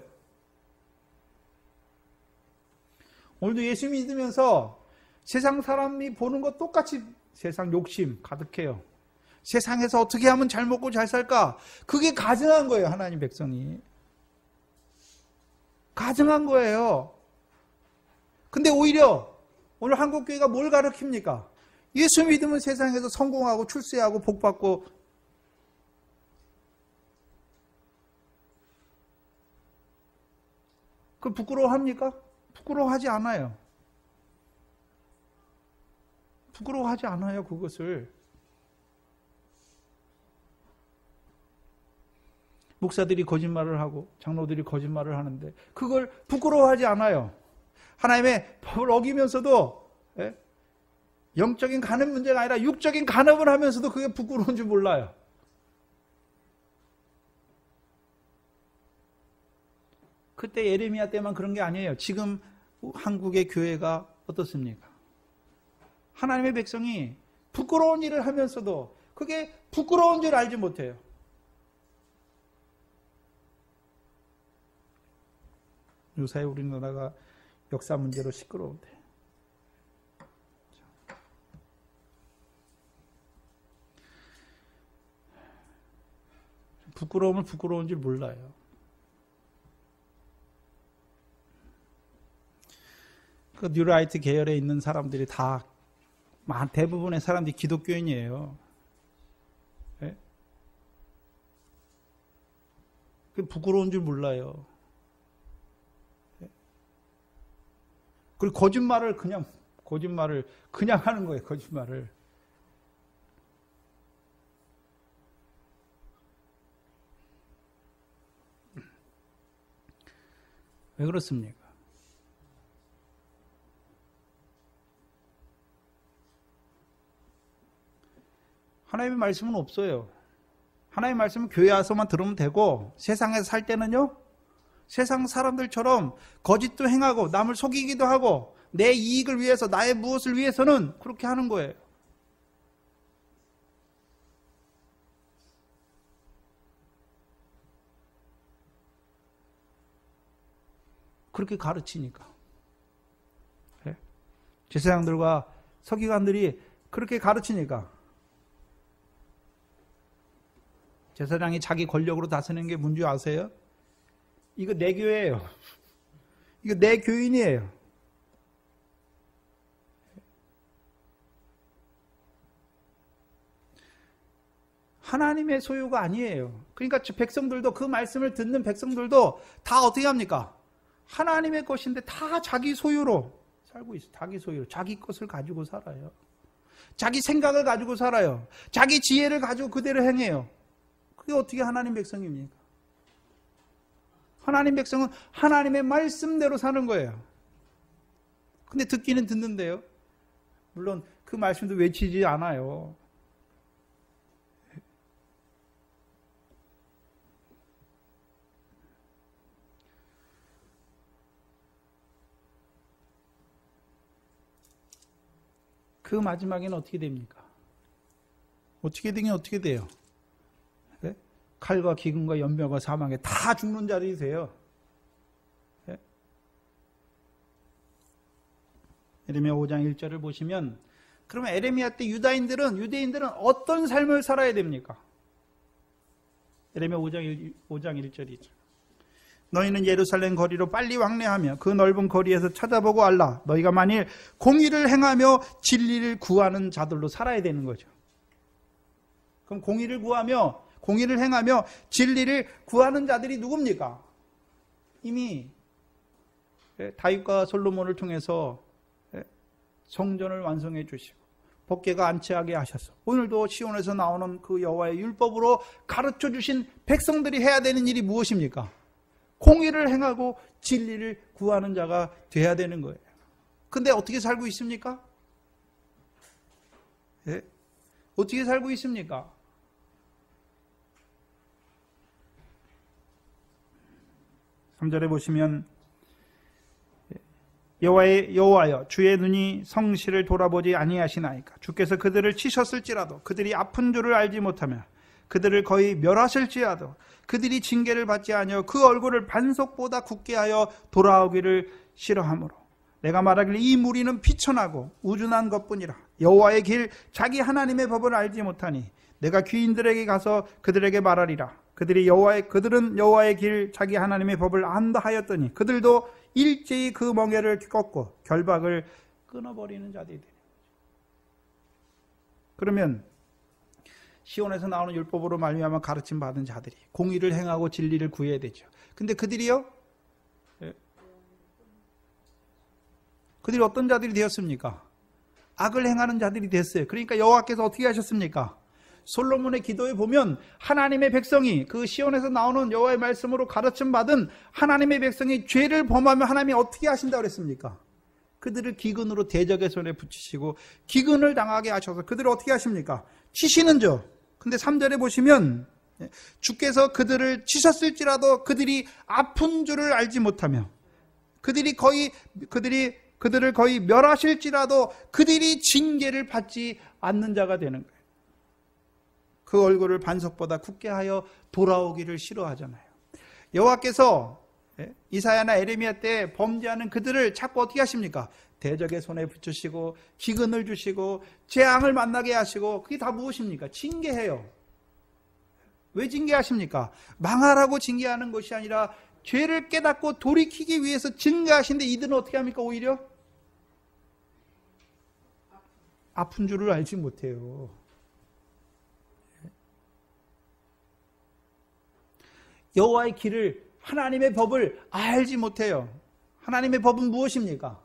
A: 오늘도 예수 믿으면서 세상 사람이 보는 것 똑같이 세상 욕심 가득해요. 세상에서 어떻게 하면 잘 먹고 잘 살까? 그게 가증한 거예요, 하나님 백성이. 가증한 거예요. 근데 오히려 오늘 한국교회가 뭘 가르칩니까? 예수 믿으면 세상에서 성공하고 출세하고 복받고. 그 부끄러워합니까? 부끄러워하지 않아요. 부끄러워하지 않아요, 그것을. 목사들이 거짓말을 하고 장로들이 거짓말을 하는데 그걸 부끄러워하지 않아요. 하나님의 법을 어기면서도 영적인 간업 문제가 아니라 육적인 간업을 하면서도 그게 부끄러운 줄 몰라요. 그때 예레미야 때만 그런 게 아니에요. 지금 한국의 교회가 어떻습니까? 하나님의 백성이 부끄러운 일을 하면서도 그게 부끄러운 줄 알지 못해요. 요새 우리나라가 역사 문제로 시끄러운데. 부끄러움을 부끄러운 줄 몰라요. 그 뉴라이트 계열에 있는 사람들이 다 대부분의 사람들이 기독교인이에요. 네? 그 부끄러운 줄 몰라요. 네? 그리고 거짓말을 그냥 하는 거예요. 거짓말을. 왜 그렇습니까? 하나님의 말씀은 없어요. 하나님의 말씀은 교회 와서만 들으면 되고 세상에서 살 때는요, 세상 사람들처럼 거짓도 행하고 남을 속이기도 하고 내 이익을 위해서, 나의 무엇을 위해서는 그렇게 하는 거예요. 그렇게 가르치니까. 네? 제사장들과 서기관들이 그렇게 가르치니까. 제사장이 자기 권력으로 다스리는 게 뭔지 아세요? 이거 내 교회예요. 이거 내 교인이에요. 하나님의 소유가 아니에요. 그러니까 백성들도, 그 말씀을 듣는 백성들도 다 어떻게 합니까? 하나님의 것인데 다 자기 소유로 살고 있어요. 자기 소유로. 자기 것을 가지고 살아요. 자기 생각을 가지고 살아요. 자기 지혜를 가지고 그대로 행해요. 그게 어떻게 하나님 백성입니까? 하나님 백성은 하나님의 말씀대로 사는 거예요. 근데 듣기는 듣는데요. 물론 그 말씀도 외치지 않아요. 그 마지막에는 어떻게 됩니까? 어떻게 되긴 어떻게 돼요? 네? 칼과 기근과 연병과 사망에 다 죽는 자들이 돼요. 네? 에레미야 5장 1절을 보시면, 그러면 에레미야 때 유대인들은 어떤 삶을 살아야 됩니까? 에레미야 5장 1절이죠. 너희는 예루살렘 거리로 빨리 왕래하며 그 넓은 거리에서 찾아보고 알라. 너희가 만일 공의를 행하며 진리를 구하는 자들로 살아야 되는 거죠. 그럼 공의를 행하며 진리를 구하는 자들이 누굽니까? 이미 다윗과 솔로몬을 통해서 성전을 완성해 주시고 법궤가 안치하게 하셔서 오늘도 시온에서 나오는 그 여호와의 율법으로 가르쳐 주신 백성들이 해야 되는 일이 무엇입니까? 공의를 행하고 진리를 구하는 자가 돼야 되는 거예요. 근데 어떻게 살고 있습니까? 예? 어떻게 살고 있습니까? (3절에) 보시면 여호와여 주의 눈이 성실을 돌아보지 아니하시나이까. 주께서 그들을 치셨을지라도 그들이 아픈 줄을 알지 못하며 그들을 거의 멸하실지라도 그들이 징계를 받지 아니하여 그 얼굴을 반석보다 굳게 하여 돌아오기를 싫어하므로 내가 말하기를 이 무리는 비천하고 우준한 것뿐이라. 여호와의 길 자기 하나님의 법을 알지 못하니 내가 귀인들에게 가서 그들에게 말하리라. 그들은 여호와의 길 자기 하나님의 법을 안다 하였더니 그들도 일제히 그 멍에를 꺾고 결박을 끊어버리는 자들이 되는 거죠. 그러면 시온에서 나오는 율법으로 말미암아 가르침 받은 자들이 공의를 행하고 진리를 구해야 되죠. 근데 그들이 어떤 자들이 되었습니까? 악을 행하는 자들이 됐어요. 그러니까 여호와께서 어떻게 하셨습니까? 솔로몬의 기도에 보면 하나님의 백성이, 그 시온에서 나오는 여호와의 말씀으로 가르침 받은 하나님의 백성이 죄를 범하면 하나님이 어떻게 하신다고 그랬습니까? 그들을 기근으로 대적의 손에 붙이시고 기근을 당하게 하셔서 그들을 어떻게 하십니까? 치시는 죠. 근데 3절에 보시면 주께서 그들을 치셨을지라도 그들이 아픈 줄을 알지 못하며 그들을 거의 멸하실지라도 그들이 징계를 받지 않는 자가 되는 거예요. 그 얼굴을 반석보다 굳게 하여 돌아오기를 싫어하잖아요. 여호와께서 이사야나 에레미야 때 범죄하는 그들을 자꾸 어떻게 하십니까? 대적의 손에 붙이시고 기근을 주시고 재앙을 만나게 하시고, 그게 다 무엇입니까? 징계해요. 왜 징계하십니까? 망하라고 징계하는 것이 아니라 죄를 깨닫고 돌이키기 위해서 징계하시는데 이들은 어떻게 합니까? 오히려 아픈 줄을 알지 못해요. 여호와의 길을, 하나님의 법을 알지 못해요. 하나님의 법은 무엇입니까?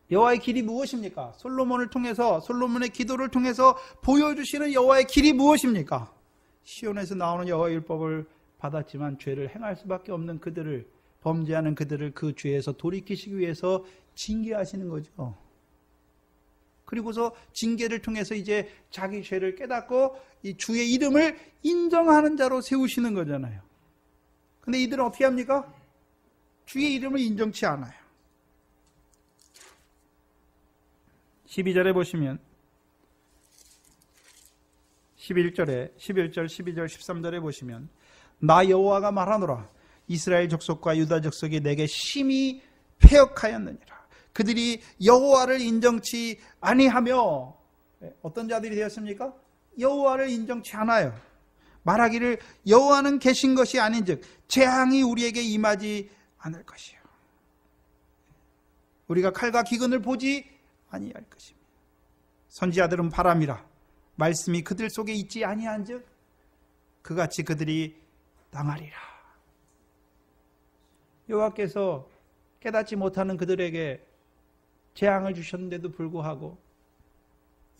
A: 여호와의 길이 무엇입니까? 솔로몬의 기도를 통해서 보여주시는 여호와의 길이 무엇입니까? 시온에서 나오는 여호와의 율법을 받았지만 죄를 행할 수밖에 없는 그들을, 범죄하는 그들을 그 죄에서 돌이키시기 위해서 징계하시는 거죠. 그리고서 징계를 통해서 이제 자기 죄를 깨닫고 이 주의 이름을 인정하는 자로 세우시는 거잖아요. 근데 이들은 어떻게 합니까? 주의 이름을 인정치 않아요. 12절에 보시면 11절, 12절, 13절에 보시면 나 여호와가 말하노라 이스라엘 족속과 유다 족속이 내게 심히 패역하였느니라. 그들이 여호와를 인정치 아니하며 어떤 자들이 되었습니까? 여호와를 인정치 않아요. 말하기를 여호와는 계신 것이 아닌즉 재앙이 우리에게 임하지 않을 것이요. 우리가 칼과 기근을 보지 아니할 것입니다. 선지자들은 바람이라 말씀이 그들 속에 있지 아니한즉 그같이 그들이 당하리라. 여호와께서 깨닫지 못하는 그들에게 재앙을 주셨는데도 불구하고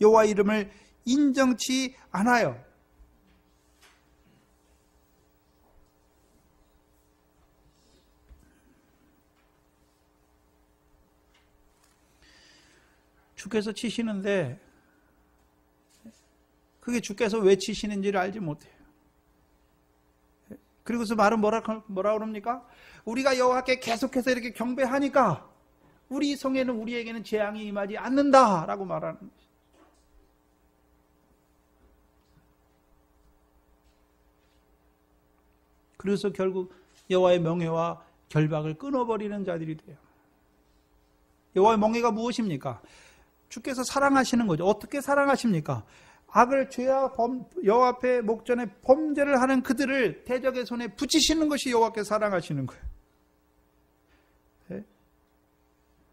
A: 여호와 이름을 인정치 않아요. 주께서 치시는데 그게 주께서 왜 치시는지를 알지 못해요. 그리고서 말은 뭐라 그럽니까? 우리가 여호와께 계속해서 이렇게 경배하니까 우리 성에는 우리에게는 재앙이 임하지 않는다라고 말하는 것이죠. 그래서 결국 여호와의 명예와 결박을 끊어버리는 자들이 돼요. 여호와의 명예가 무엇입니까? 주께서 사랑하시는 거죠. 어떻게 사랑하십니까? 악을 죄와 여호와 앞에 목전에 범죄를 하는 그들을 대적의 손에 붙이시는 것이 여호와께서 사랑하시는 거예요.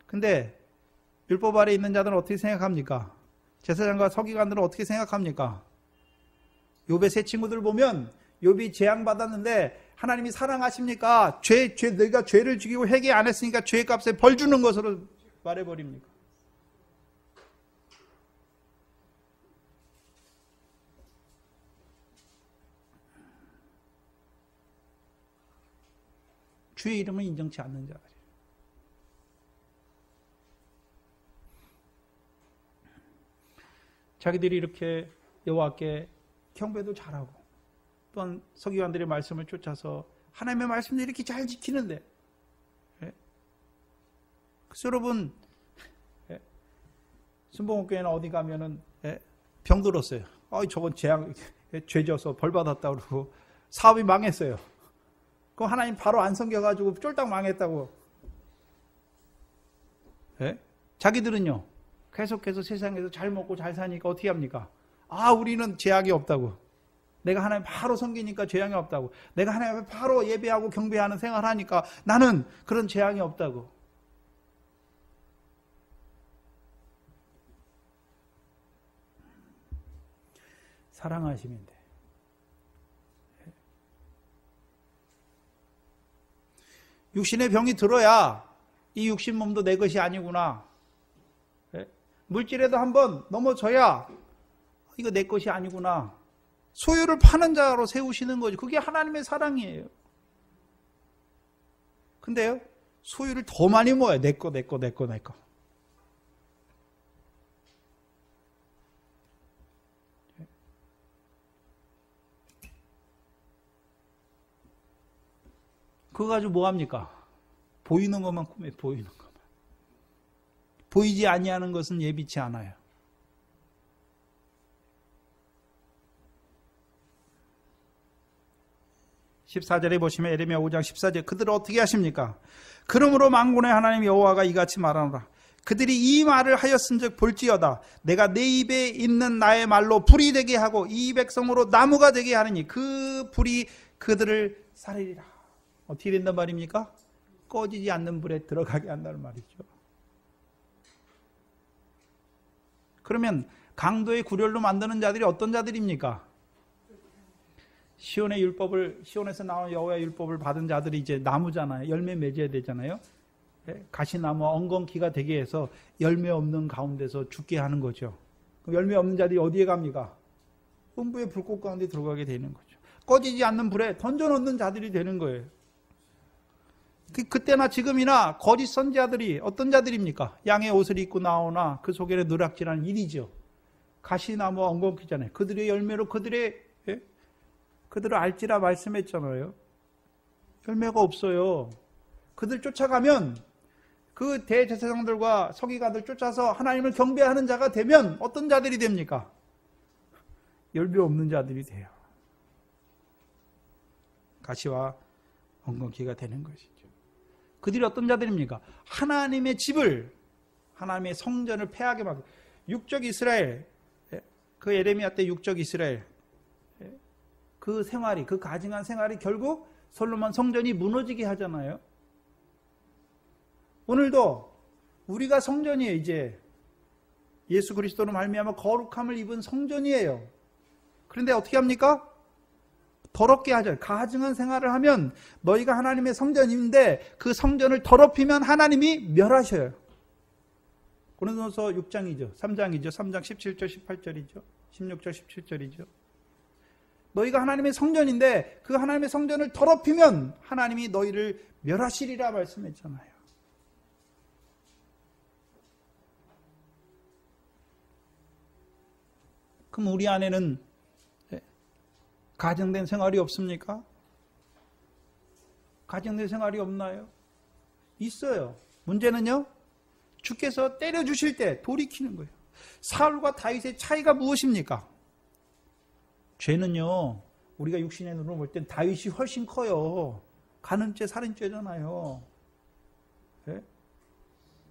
A: 근데 율법 아래 있는 자들은 어떻게 생각합니까? 제사장과 서기관들은 어떻게 생각합니까? 욥의 세 친구들 보면 욥이 재앙 받았는데 하나님이 사랑하십니까? 내가 죄를 죽이고 회개 안 했으니까 죄값에 벌 주는 것으로 말해버립니까? 주의 이름을 인정치 않는 자들. 자기들이 이렇게 여호와께 경배도 잘하고 또한 서기관들의 말씀을 쫓아서 하나님의 말씀도 이렇게 잘 지키는데 그래서 여러분 순복음교회는 어디 가면은 병들었어요. 저건 죄져서 벌받았다고 그러고 사업이 망했어요. 그럼 하나님 바로 안 섬겨가지고 쫄딱 망했다고. 자기들은요 계속해서 세상에서 잘 먹고 잘 사니까 어떻게 합니까? 우리는 죄악이 없다고. 내가 하나님 바로 섬기니까 죄악이 없다고. 내가 하나님 바로 예배하고 경배하는 생활하니까 나는 그런 죄악이 없다고. 사랑하시면 돼. 육신의 병이 들어야 이 육신 몸도 내 것이 아니구나. 물질에도 한번 넘어져야 이거 내 것이 아니구나. 소유를 파는 자로 세우시는 거죠. 그게 하나님의 사랑이에요. 근데요, 소유를 더 많이 모아요. 내 거. 그거 가지고 뭐 합니까? 보이는 것만 꿈에 보이는 것만. 보이지 아니하는 것은 예비치 않아요. (14절에) 보시면 에레미야 5장 14절 그들은 어떻게 하십니까? 그러므로 만군의 하나님 여호와가 이같이 말하노라. 그들이 이 말을 하였은즉 볼지어다 내가 내 입에 있는 나의 말로 불이 되게 하고 이 백성으로 나무가 되게 하느니 그 불이 그들을 살리리라. 어떻게 된단 말입니까? 꺼지지 않는 불에 들어가게 한다는 말이죠. 그러면 강도의 구렬로 만드는 자들이 어떤 자들입니까? 시온에서 나온 여호와의 율법을 받은 자들이 이제 나무잖아요. 열매 맺어야 되잖아요. 가시나무와 엉겅퀴가 되게 해서 열매 없는 가운데서 죽게 하는 거죠. 그럼 열매 없는 자들이 어디에 갑니까? 음부의 불꽃 가운데 들어가게 되는 거죠. 꺼지지 않는 불에 던져놓는 자들이 되는 거예요. 그때나 지금이나 거짓 선지자들이 어떤 자들입니까? 양의 옷을 입고 나오나 그 속에는 누락질하는 일이죠. 가시나무와 엉겅퀴잖아요. 그들의 열매로 그들을 알지라 말씀했잖아요. 열매가 없어요. 그들 쫓아가면 그 대제사장들과 서기관들 쫓아서 하나님을 경배하는 자가 되면 어떤 자들이 됩니까? 열매 없는 자들이 돼요. 가시와 엉겅퀴가 되는 것이죠. 그들이 어떤 자들입니까? 하나님의 집을, 하나님의 성전을 패하게 만든 육적 이스라엘, 그 에레미야 때 육적 이스라엘, 그 생활이, 그 가증한 생활이 결국 솔로몬 성전이 무너지게 하잖아요. 오늘도 우리가 성전이에요. 이제 예수 그리스도로 말미암아 거룩함을 입은 성전이에요. 그런데 어떻게 합니까? 더럽게 하죠. 가증한 생활을 하면 너희가 하나님의 성전인데 그 성전을 더럽히면 하나님이 멸하셔요. 고린도서 6장이죠. 3장이죠. 3장 17절 18절이죠. 16절 17절이죠. 너희가 하나님의 성전인데 그 하나님의 성전을 더럽히면 하나님이 너희를 멸하시리라 말씀했잖아요. 그럼 우리 안에는 가정된 생활이 없습니까? 가정된 생활이 없나요? 있어요. 문제는요, 주께서 때려주실 때 돌이키는 거예요. 사울과 다윗의 차이가 무엇입니까? 죄는요, 우리가 육신의 눈으로 볼 땐 다윗이 훨씬 커요. 간음죄, 살인죄잖아요. 네?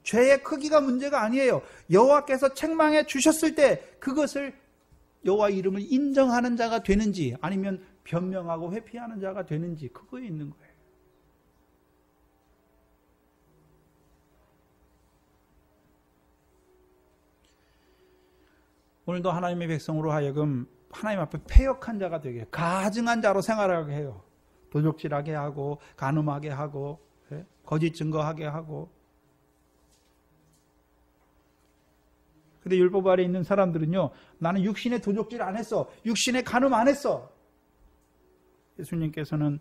A: 죄의 크기가 문제가 아니에요. 여호와께서 책망해 주셨을 때 그것을 여호와 이름을 인정하는 자가 되는지 아니면 변명하고 회피하는 자가 되는지 그거에 있는 거예요. 오늘도 하나님의 백성으로 하여금 하나님 앞에 패역한 자가 되게 가증한 자로 생활하게 해요. 도적질하게 하고 간음하게 하고 거짓 증거하게 하고. 근데 율법 아래 있는 사람들은요, 나는 육신의 도적질 안 했어, 육신의 간음 안 했어. 예수님께서는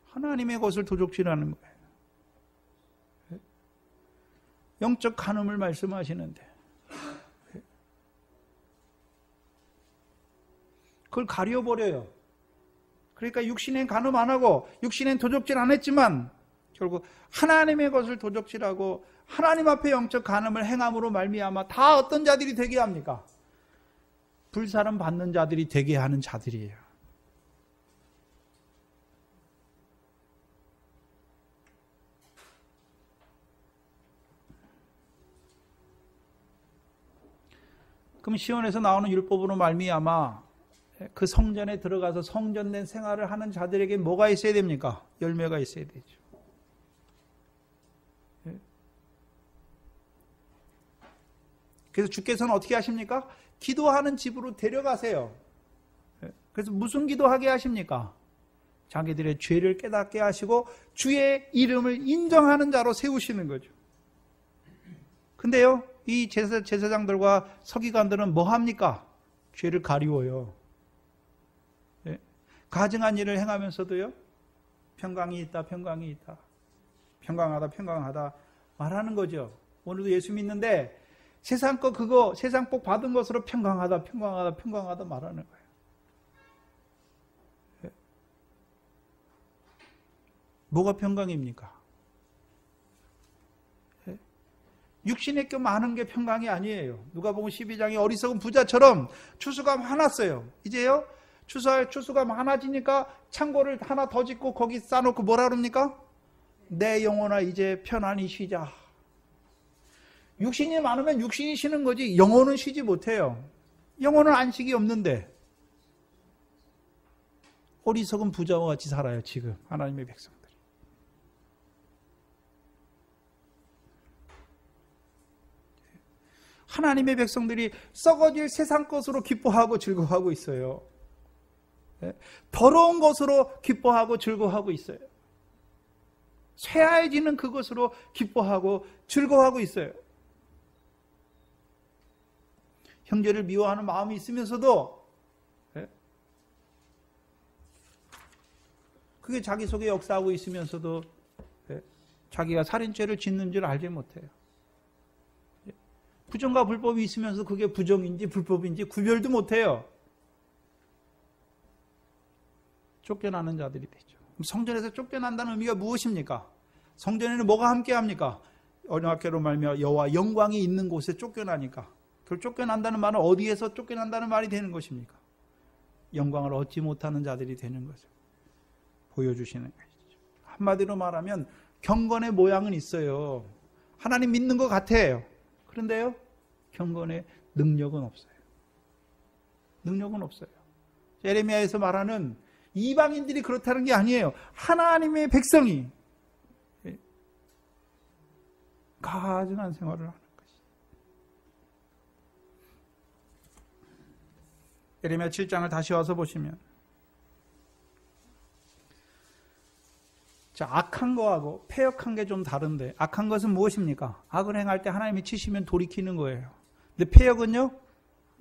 A: 하나님의 것을 도적질하는 거예요. 영적 간음을 말씀하시는데 그걸 가려버려요. 그러니까 육신엔 간음 안 하고 육신엔 도적질 안 했지만 결국 하나님의 것을 도적질하고 하나님 앞에 영적 간음을 행함으로 말미암아 다 어떤 자들이 되게 합니까? 불사름 받는 자들이 되게 하는 자들이에요. 그럼 시온에서 나오는 율법으로 말미암아 그 성전에 들어가서 성전된 생활을 하는 자들에게 뭐가 있어야 됩니까? 열매가 있어야 되죠. 그래서 주께서는 어떻게 하십니까? 기도하는 집으로 데려가세요. 그래서 무슨 기도하게 하십니까? 자기들의 죄를 깨닫게 하시고 주의 이름을 인정하는 자로 세우시는 거죠. 근데요, 이 제사장들과 서기관들은 뭐 합니까? 죄를 가리워요. 가증한 일을 행하면서도요, 평강이 있다, 평강이 있다, 평강하다, 평강하다 말하는 거죠. 오늘도 예수 믿는데 세상 거 그거 세상 복 받은 것으로 평강하다, 평강하다, 평강하다 말하는 거예요. 뭐가 평강입니까? 육신의 게 많은 게 평강이 아니에요. 누가복음 12장에 어리석은 부자처럼 추수감 화났어요. 이제요, 추수감 많아지니까 창고를 하나 더 짓고 거기 쌓아놓고 뭐라 그럽니까? 내 영혼아 이제 편안히 쉬자. 육신이 많으면 육신이 쉬는 거지 영혼은 쉬지 못해요. 영혼은 안식이 없는데 어리석은 부자와 같이 살아요. 지금 하나님의 백성들이. 하나님의 백성들이 썩어질 세상 것으로 기뻐하고 즐거워하고 있어요. 더러운 것으로 기뻐하고 즐거워하고 있어요. 쇠하해지는 그것으로 기뻐하고 즐거워하고 있어요. 형제를 미워하는 마음이 있으면서도 그게 자기 속에 역사하고 있으면서도 자기가 살인죄를 짓는 줄 알지 못해요. 부정과 불법이 있으면서 그게 부정인지 불법인지 구별도 못해요. 쫓겨나는 자들이 되죠. 그럼 성전에서 쫓겨난다는 의미가 무엇입니까? 성전에는 뭐가 함께합니까? 언약궤로 말미암아 여호와 영광이 있는 곳에 쫓겨나니까. 그 쫓겨난다는 말은 어디에서 쫓겨난다는 말이 되는 것입니까? 영광을 얻지 못하는 자들이 되는 거죠. 보여주시는 것이죠. 한마디로 말하면 경건의 모양은 있어요. 하나님 믿는 것 같아요. 그런데요, 경건의 능력은 없어요. 능력은 없어요. 예레미야에서 말하는 이방인들이 그렇다는 게 아니에요. 하나님의 백성이 가증한 생활을 하는 것이죠. 예레미야 7장을 다시 와서 보시면, 자, 악한 거하고 패역한 게 좀 다른데, 악한 것은 무엇입니까? 악을 행할 때 하나님이 치시면 돌이키는 거예요. 근데 패역은요,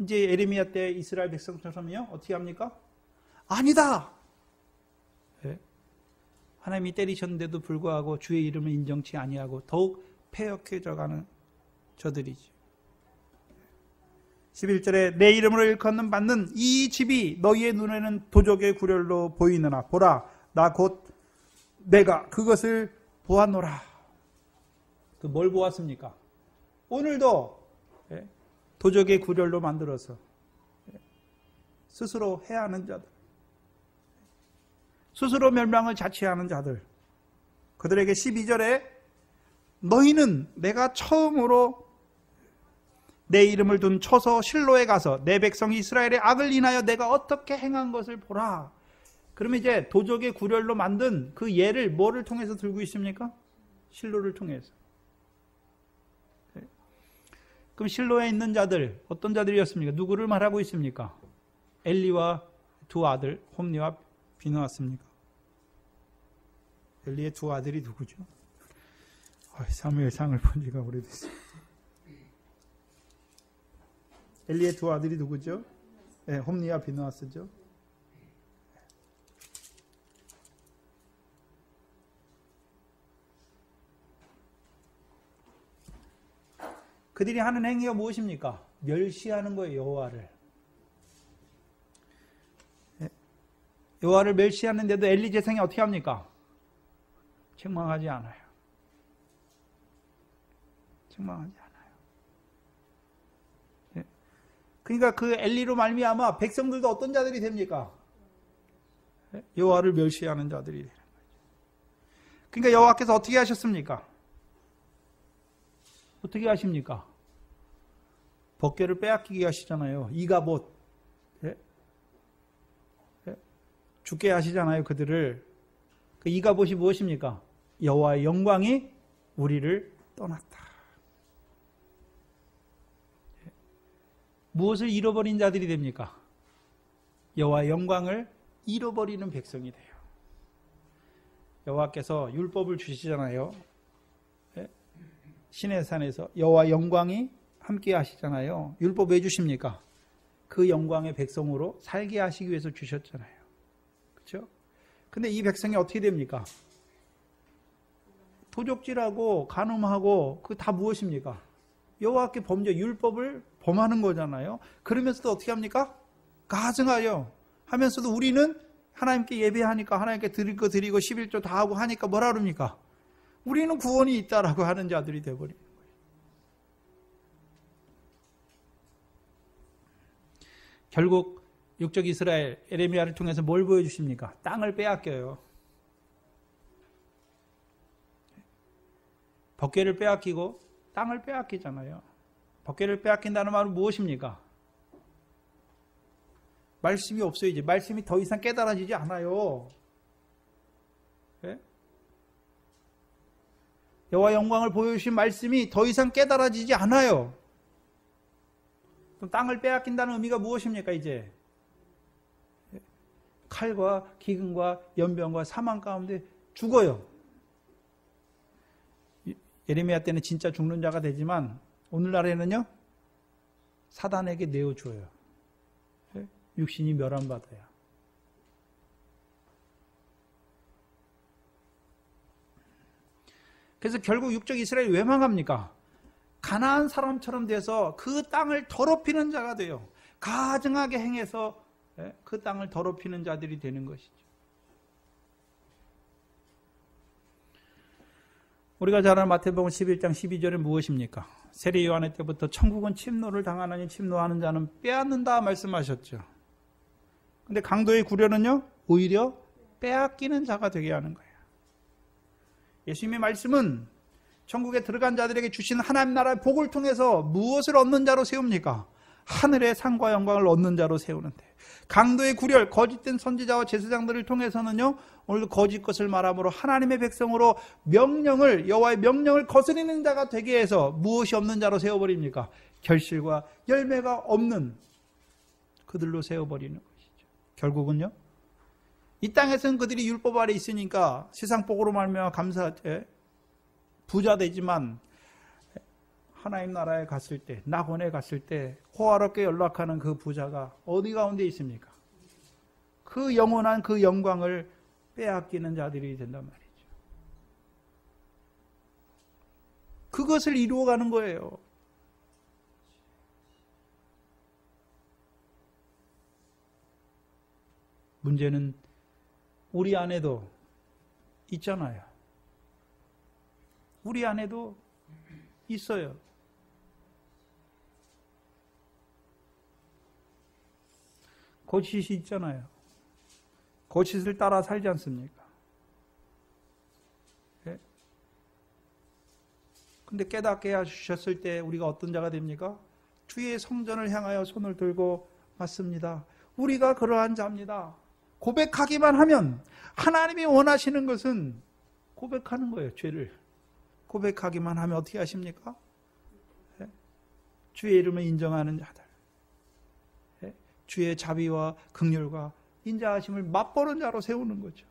A: 이제 예레미야 때 이스라엘 백성처럼요, 어떻게 합니까? 아니다! 네. 하나님이 때리셨는데도 불구하고 주의 이름을 인정치 아니하고 더욱 패역해져 가는 저들이지. 11절에 내 이름으로 일컫는 받는 이 집이 너희의 눈에는 도적의 구렬로 보이느나 보라, 나 곧 내가 그것을 보았노라. 그 뭘 보았습니까? 오늘도 도적의 구렬로 만들어서 스스로 해하는 자들, 스스로 멸망을 자취하는 자들, 그들에게 12절에 너희는 내가 처음으로 내 이름을 둔 초소 실로에 가서 내 백성 이스라엘의 악을 인하여 내가 어떻게 행한 것을 보라. 그러면 이제 도적의 구렬로 만든 그 예를 뭐를 통해서 들고 있습니까? 실로를 통해서. 그럼 실로에 있는 자들, 어떤 자들이었습니까? 누구를 말하고 있습니까? 엘리와 두 아들 홈리와 비느하스입니까? 엘리의 두 아들이 누구죠? 사무엘상을 본 지가 오래됐어요. 엘리의 두 아들이 누구죠? 네, 홈리와 비느하스죠. 그들이 하는 행위가 무엇입니까? 멸시하는 거예요, 여호와를. 여호와를 멸시하는데도 엘리 제사장이 어떻게 합니까? 책망하지 않아요. 책망하지 않아요. 그러니까 그 엘리로 말미암아 백성들도 어떤 자들이 됩니까? 여호와를 멸시하는 자들이 되는 거죠. 그러니까 여호와께서 어떻게 하셨습니까? 어떻게 하십니까? 법궤를 빼앗기게 하시잖아요. 이가봇. 죽게 하시잖아요, 그들을. 그 이가봇이 무엇입니까? 여호와의 영광이 우리를 떠났다. 무엇을 잃어버린 자들이 됩니까? 여호와의 영광을 잃어버리는 백성이 돼요. 여호와께서 율법을 주시잖아요. 시내산에서 여호와 영광이 함께 하시잖아요. 율법 왜 주십니까? 그 영광의 백성으로 살게 하시기 위해서 주셨잖아요. 그렇죠? 근데 이 백성이 어떻게 됩니까? 도적질하고 간음하고 그 다 무엇입니까? 여호와께 범죄, 율법을 범하는 거잖아요. 그러면서도 어떻게 합니까? 가증하여 하면서도 우리는 하나님께 예배하니까 하나님께 드릴 거 드리고 11조 다 하고 하니까 뭐라 그럽니까? 우리는 구원이 있다라고 하는 자들이 되어버리는 거예요. 결국 육적 이스라엘 예레미야를 통해서 뭘 보여주십니까? 땅을 빼앗겨요. 법궤를 빼앗기고 땅을 빼앗기잖아요. 법궤를 빼앗긴다는 말은 무엇입니까? 말씀이 없어요. 이제 말씀이 더 이상 깨달아지지 않아요. 네? 여호와 영광을 보여주신 말씀이 더 이상 깨달아지지 않아요. 그럼 땅을 빼앗긴다는 의미가 무엇입니까? 이제 칼과 기근과 연병과 사망 가운데 죽어요. 예레미야 때는 진짜 죽는 자가 되지만 오늘날에는요 사단에게 내어줘요. 육신이 멸함받아야. 그래서 결국 육적 이스라엘이 왜 망합니까? 가나안 사람처럼 돼서 그 땅을 더럽히는 자가 돼요. 가증하게 행해서 그 땅을 더럽히는 자들이 되는 것이죠. 우리가 잘 아는 마태복음 11장 12절에 무엇입니까? 세례 요한의 때부터 천국은 침노를 당하나니 침노하는 자는 빼앗는다 말씀하셨죠. 근데 강도의 구려는요, 오히려 빼앗기는 자가 되게 하는 거예요. 예수님의 말씀은 천국에 들어간 자들에게 주신 하나님 나라의 복을 통해서 무엇을 얻는 자로 세웁니까? 하늘의 상과 영광을 얻는 자로 세우는데, 강도의 구렬, 거짓된 선지자와 제사장들을 통해서는요, 오늘도 거짓 것을 말함으로 하나님의 백성으로 명령을, 여호와의 명령을 거스리는 자가 되게 해서 무엇이 없는 자로 세워버립니까? 결실과 열매가 없는 그들로 세워버리는 것이죠. 결국은요, 이 땅에서는 그들이 율법 아래 있으니까 세상 복으로 말미암아 감사하되 부자 되지만 하나님 나라에 갔을 때, 낙원에 갔을 때 호화롭게 연락하는 그 부자가 어디 가운데 있습니까? 그 영원한 그 영광을 빼앗기는 자들이 된단 말이죠. 그것을 이루어가는 거예요. 문제는 우리 안에도 있잖아요. 우리 안에도 있어요. 거짓이 있잖아요. 거짓을 따라 살지 않습니까? 예? 근데 깨닫게 해주셨을 때 우리가 어떤 자가 됩니까? 주의 성전을 향하여 손을 들고 맞습니다. 우리가 그러한 자입니다. 고백하기만 하면, 하나님이 원하시는 것은 고백하는 거예요. 죄를 고백하기만 하면 어떻게 하십니까? 예? 주의 이름을 인정하는 자들, 예? 주의 자비와 긍휼과 인자하심을 맛보는 자로 세우는 거죠.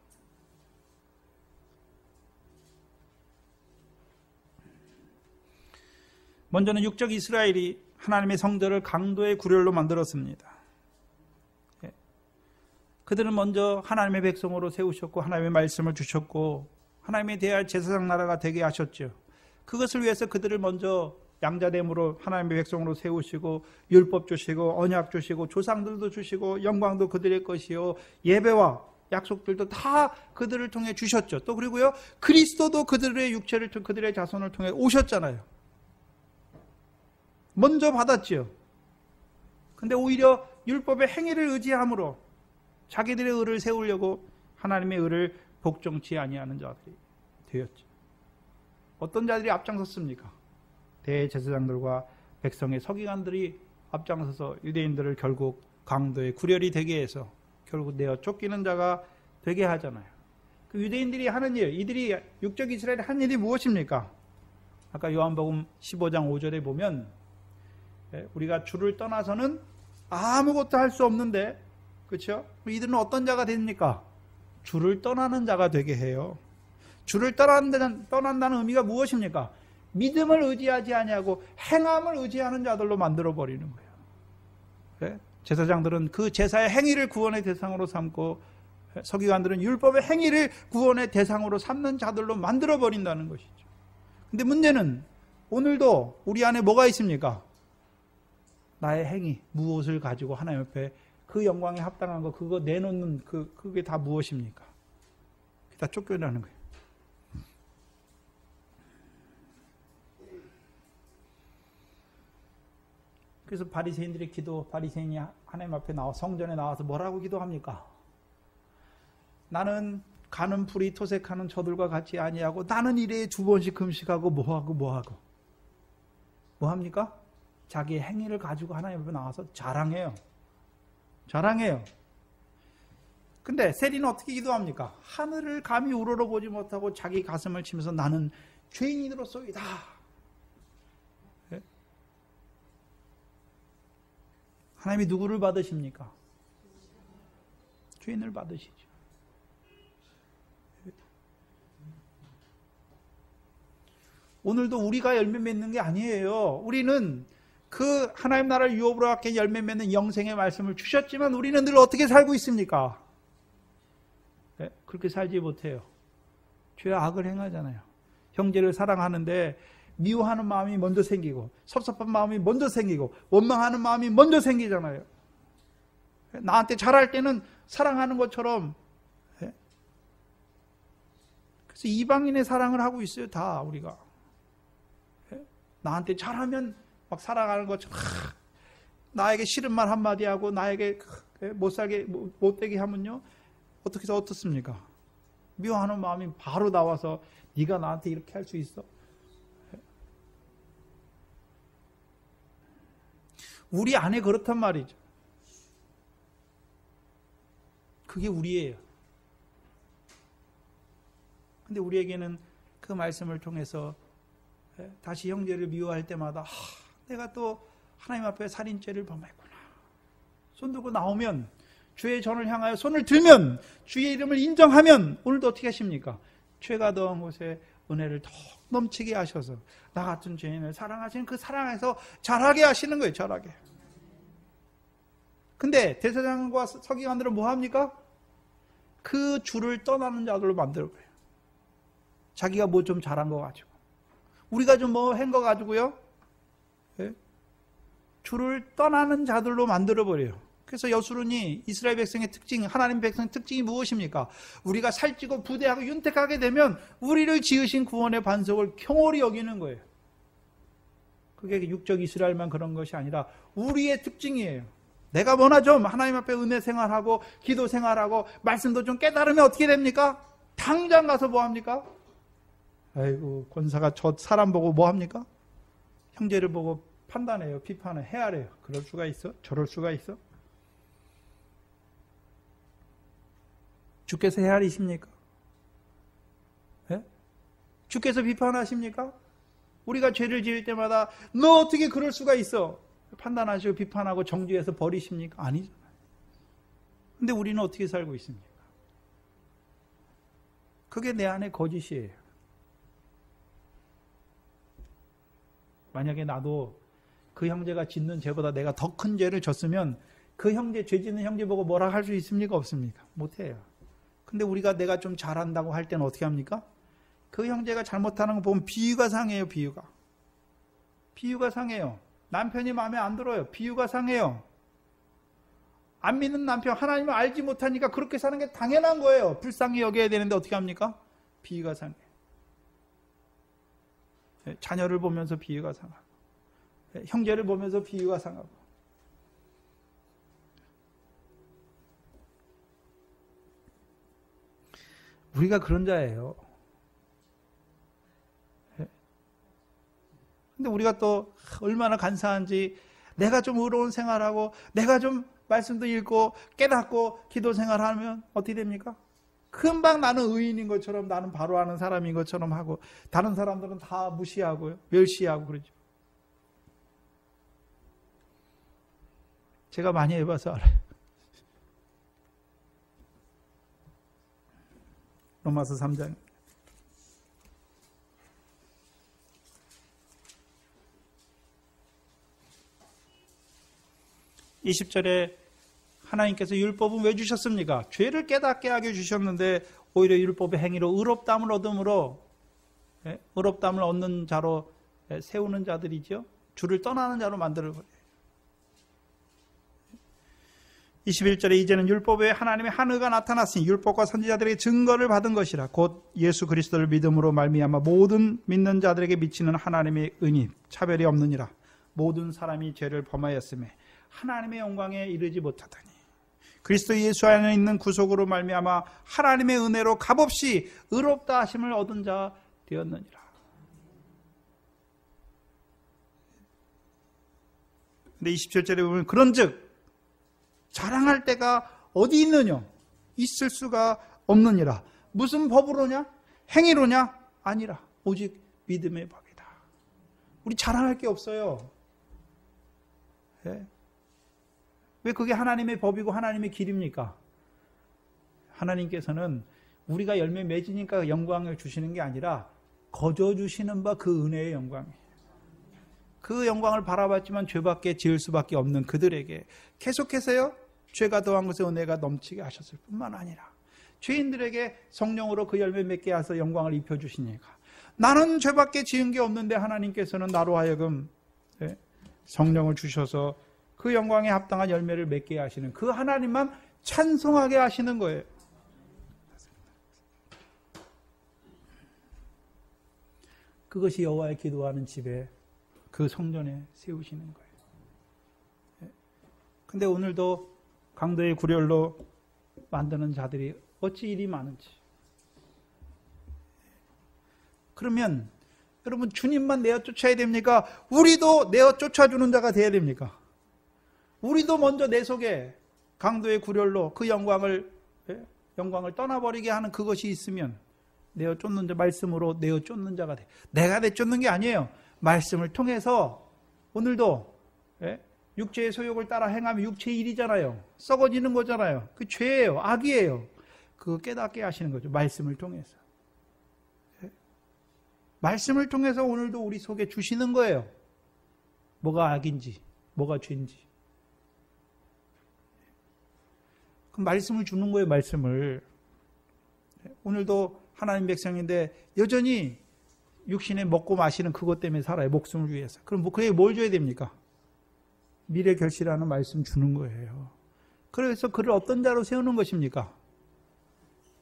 A: 먼저는 육적 이스라엘이 하나님의 성전을 강도의 구렬로 만들었습니다. 예. 그들은 먼저 하나님의 백성으로 세우셨고 하나님의 말씀을 주셨고 하나님에 대한 제사장 나라가 되게 하셨죠. 그것을 위해서 그들을 먼저 양자됨으로 하나님의 백성으로 세우시고 율법 주시고 언약 주시고 조상들도 주시고 영광도 그들의 것이요 예배와 약속들도 다 그들을 통해 주셨죠. 또 그리고요, 그리스도도 그들의 육체를, 그들의 자손을 통해 오셨잖아요. 먼저 받았지요. 근데 오히려 율법의 행위를 의지함으로 자기들의 의를 세우려고 하나님의 의를 복종치 아니하는 자들이 되었죠. 어떤 자들이 앞장섰습니까? 대제사장들과 백성의 서기관들이 앞장서서 유대인들을 결국 강도의 구렬이 되게 해서 결국 내어 쫓기는 자가 되게 하잖아요. 그 유대인들이 하는 일, 이들이 육적 이스라엘이 한 일이 무엇입니까? 아까 요한복음 15장 5절에 보면 우리가 주를 떠나서는 아무것도 할 수 없는데, 그렇죠? 이들은 어떤 자가 됩니까? 주를 떠나는 자가 되게 해요. 주를 떠난다는 의미가 무엇입니까? 믿음을 의지하지 아니하고 행함을 의지하는 자들로 만들어 버리는 거예요. 네? 제사장들은 그 제사의 행위를 구원의 대상으로 삼고 서기관들은 율법의 행위를 구원의 대상으로 삼는 자들로 만들어 버린다는 것이죠. 근데 문제는 오늘도 우리 안에 뭐가 있습니까? 나의 행위, 무엇을 가지고 하나님 앞에 그 영광에 합당한 거, 그거 내놓는 그게 다 무엇입니까? 그게 다 쫓겨나는 거예요. 그래서 바리새인들의 기도, 바리새인이 하나님 앞에 성전에 나와서 뭐라고 기도합니까? 나는 가는 풀이 토색하는 저들과 같이 아니하고 나는 일에 2번씩 금식하고 뭐하고 뭐합니까? 자기의 행위를 가지고 하나님 앞에 나와서 자랑해요. 근데 세리는 어떻게 기도합니까? 하늘을 감히 우러러보지 못하고 자기 가슴을 치면서 나는 죄인으로서이다. 네? 하나님이 누구를 받으십니까? 죄인을 받으시죠. 오늘도 우리가 열매 맺는 게 아니에요. 우리는 그 하나님 나라를 유업으로 갖게 열매 맺는 영생의 말씀을 주셨지만 우리는 늘 어떻게 살고 있습니까? 네? 그렇게 살지 못해요. 죄와 악을 행하잖아요. 형제를 사랑하는데 미워하는 마음이 먼저 생기고 섭섭한 마음이 먼저 생기고 원망하는 마음이 먼저 생기잖아요. 나한테 잘할 때는 사랑하는 것처럼 그래서 이방인의 사랑을 하고 있어요, 다 우리가. 나한테 잘하면 막 살아가는 것처럼 나에게 싫은 말 한마디 하고 나에게 못살게 못되게 하면요 어떻게 해서 어떻습니까? 미워하는 마음이 바로 나와서 네가 나한테 이렇게 할 수 있어? 우리 안에 그렇단 말이죠. 그게 우리예요. 근데 우리에게는 그 말씀을 통해서 다시 형제를 미워할 때마다 내가 또 하나님 앞에 살인죄를 범했구나. 손 들고 나오면 주의 전을 향하여 손을 들면 주의 이름을 인정하면 오늘도 어떻게 하십니까? 죄가 더한 곳에 은혜를 더 넘치게 하셔서 나 같은 죄인을 사랑하시는 그 사랑에서 자라게 하시는 거예요. 자라게. 근데 대제사장과 서기관들은 뭐 합니까? 그 주를 떠나는 자들로 만들어버려요. 자기가 뭐 좀 잘한 거 가지고 우리가 좀 뭐 한 거 가지고요 주를 떠나는 자들로 만들어버려요. 그래서 여수론이 이스라엘 백성의 특징, 하나님 백성의 특징이 무엇입니까? 우리가 살찌고 부대하고 윤택하게 되면 우리를 지으신 구원의 반석을 경홀히 여기는 거예요. 그게 육적 이스라엘만 그런 것이 아니라 우리의 특징이에요. 내가 뭐나 좀 하나님 앞에 은혜 생활하고 기도 생활하고 말씀도 좀 깨달으면 어떻게 됩니까? 당장 가서 뭐 합니까? 아이고 권사가 저 사람 보고 뭐 합니까? 형제를 보고 판단해요. 비판을 헤아려요. 그럴 수가 있어? 저럴 수가 있어? 주께서 헤아리십니까? 예? 주께서 비판하십니까? 우리가 죄를 지을 때마다 너 어떻게 그럴 수가 있어? 판단하시고 비판하고 정죄해서 버리십니까? 아니잖아요. 근데 우리는 어떻게 살고 있습니까? 그게 내 안에 거짓이에요. 만약에 나도 그 형제가 짓는 죄보다 내가 더 큰 죄를 졌으면 그 형제, 죄 짓는 형제 보고 뭐라 할 수 있습니까? 없습니까? 못해요. 근데 우리가 내가 좀 잘한다고 할 때는 어떻게 합니까? 그 형제가 잘못하는 거 보면 비유가 상해요. 비유가 상해요. 남편이 마음에 안 들어요. 비유가 상해요. 안 믿는 남편, 하나님을 알지 못하니까 그렇게 사는 게 당연한 거예요. 불쌍히 여겨야 되는데 어떻게 합니까? 비유가 상해요. 자녀를 보면서 비유가 상하고 형제를 보면서 비유가 상하고 우리가 그런 자예요. 근데 우리가 또 얼마나 간사한지 내가 좀 의로운 생활하고 내가 좀 말씀도 읽고 깨닫고 기도 생활하면 어떻게 됩니까? 금방 나는 의인인 것처럼 나는 바로 아는 사람인 것처럼 하고 다른 사람들은 다 무시하고요. 멸시하고 그러죠. 제가 많이 해봐서 알아요. 로마서 3장 20절에 하나님께서 율법은 왜 주셨습니까? 죄를 깨닫게 하게 주셨는데 오히려 율법의 행위로 의롭다함을 얻음으로 의롭다함을 얻는 자로 세우는 자들이죠. 주를 떠나는 자로 만들어버려요. 21절에 이제는 율법에 하나님의 한 의가 나타났으니 율법과 선지자들에게 증거를 받은 것이라 곧 예수 그리스도를 믿음으로 말미암아 모든 믿는 자들에게 미치는 하나님의 은이 차별이 없느니라. 모든 사람이 죄를 범하였음에 하나님의 영광에 이르지 못하더니 그리스도 예수 안에 있는 구속으로 말미암아 하나님의 은혜로 값없이 의롭다 하심을 얻은 자 되었느니라. 근데 27절에 보면 그런즉 자랑할 때가 어디 있느냐? 있을 수가 없느니라. 무슨 법으로냐? 행위로냐? 아니라 오직 믿음의 법이다. 우리 자랑할 게 없어요. 네? 왜 그게 하나님의 법이고 하나님의 길입니까? 하나님께서는 우리가 열매 맺으니까 영광을 주시는 게 아니라 거저 주시는 바 그 은혜의 영광이에요. 그 영광을 바라봤지만 죄밖에 지을 수밖에 없는 그들에게 계속해서요 죄가 더한 것에 은혜가 넘치게 하셨을 뿐만 아니라 죄인들에게 성령으로 그 열매 맺게 하셔서 영광을 입혀주시니까 나는 죄밖에 지은 게 없는데 하나님께서는 나로 하여금 성령을 주셔서 그 영광에 합당한 열매를 맺게 하시는 그 하나님만 찬송하게 하시는 거예요. 그것이 여호와의 기도하는 집에 그 성전에 세우시는 거예요. 근데 오늘도 강도의 구렬로 만드는 자들이 어찌 일이 많은지. 그러면 여러분 주님만 내어 쫓아야 됩니까? 우리도 내어 쫓아주는 자가 돼야 됩니까? 우리도 먼저 내 속에 강도의 구렬로 그 영광을 떠나버리게 하는 그것이 있으면 내어 쫓는 자, 말씀으로 내어 쫓는 자가 돼. 내가 내쫓는 게 아니에요. 말씀을 통해서 오늘도 육체의 소욕을 따라 행하면 육체의 일이잖아요. 썩어지는 거잖아요. 그 죄예요. 악이에요. 그거 깨닫게 하시는 거죠. 말씀을 통해서. 말씀을 통해서 오늘도 우리 속에 주시는 거예요. 뭐가 악인지, 뭐가 죄인지. 그 말씀을 주는 거예요, 말씀을. 오늘도 하나님 백성인데 여전히 육신에 먹고 마시는 그것 때문에 살아요. 목숨을 위해서. 그럼 그게 뭘 줘야 됩니까? 미래 결실하는 말씀 주는 거예요. 그래서 그를 어떤 자로 세우는 것입니까?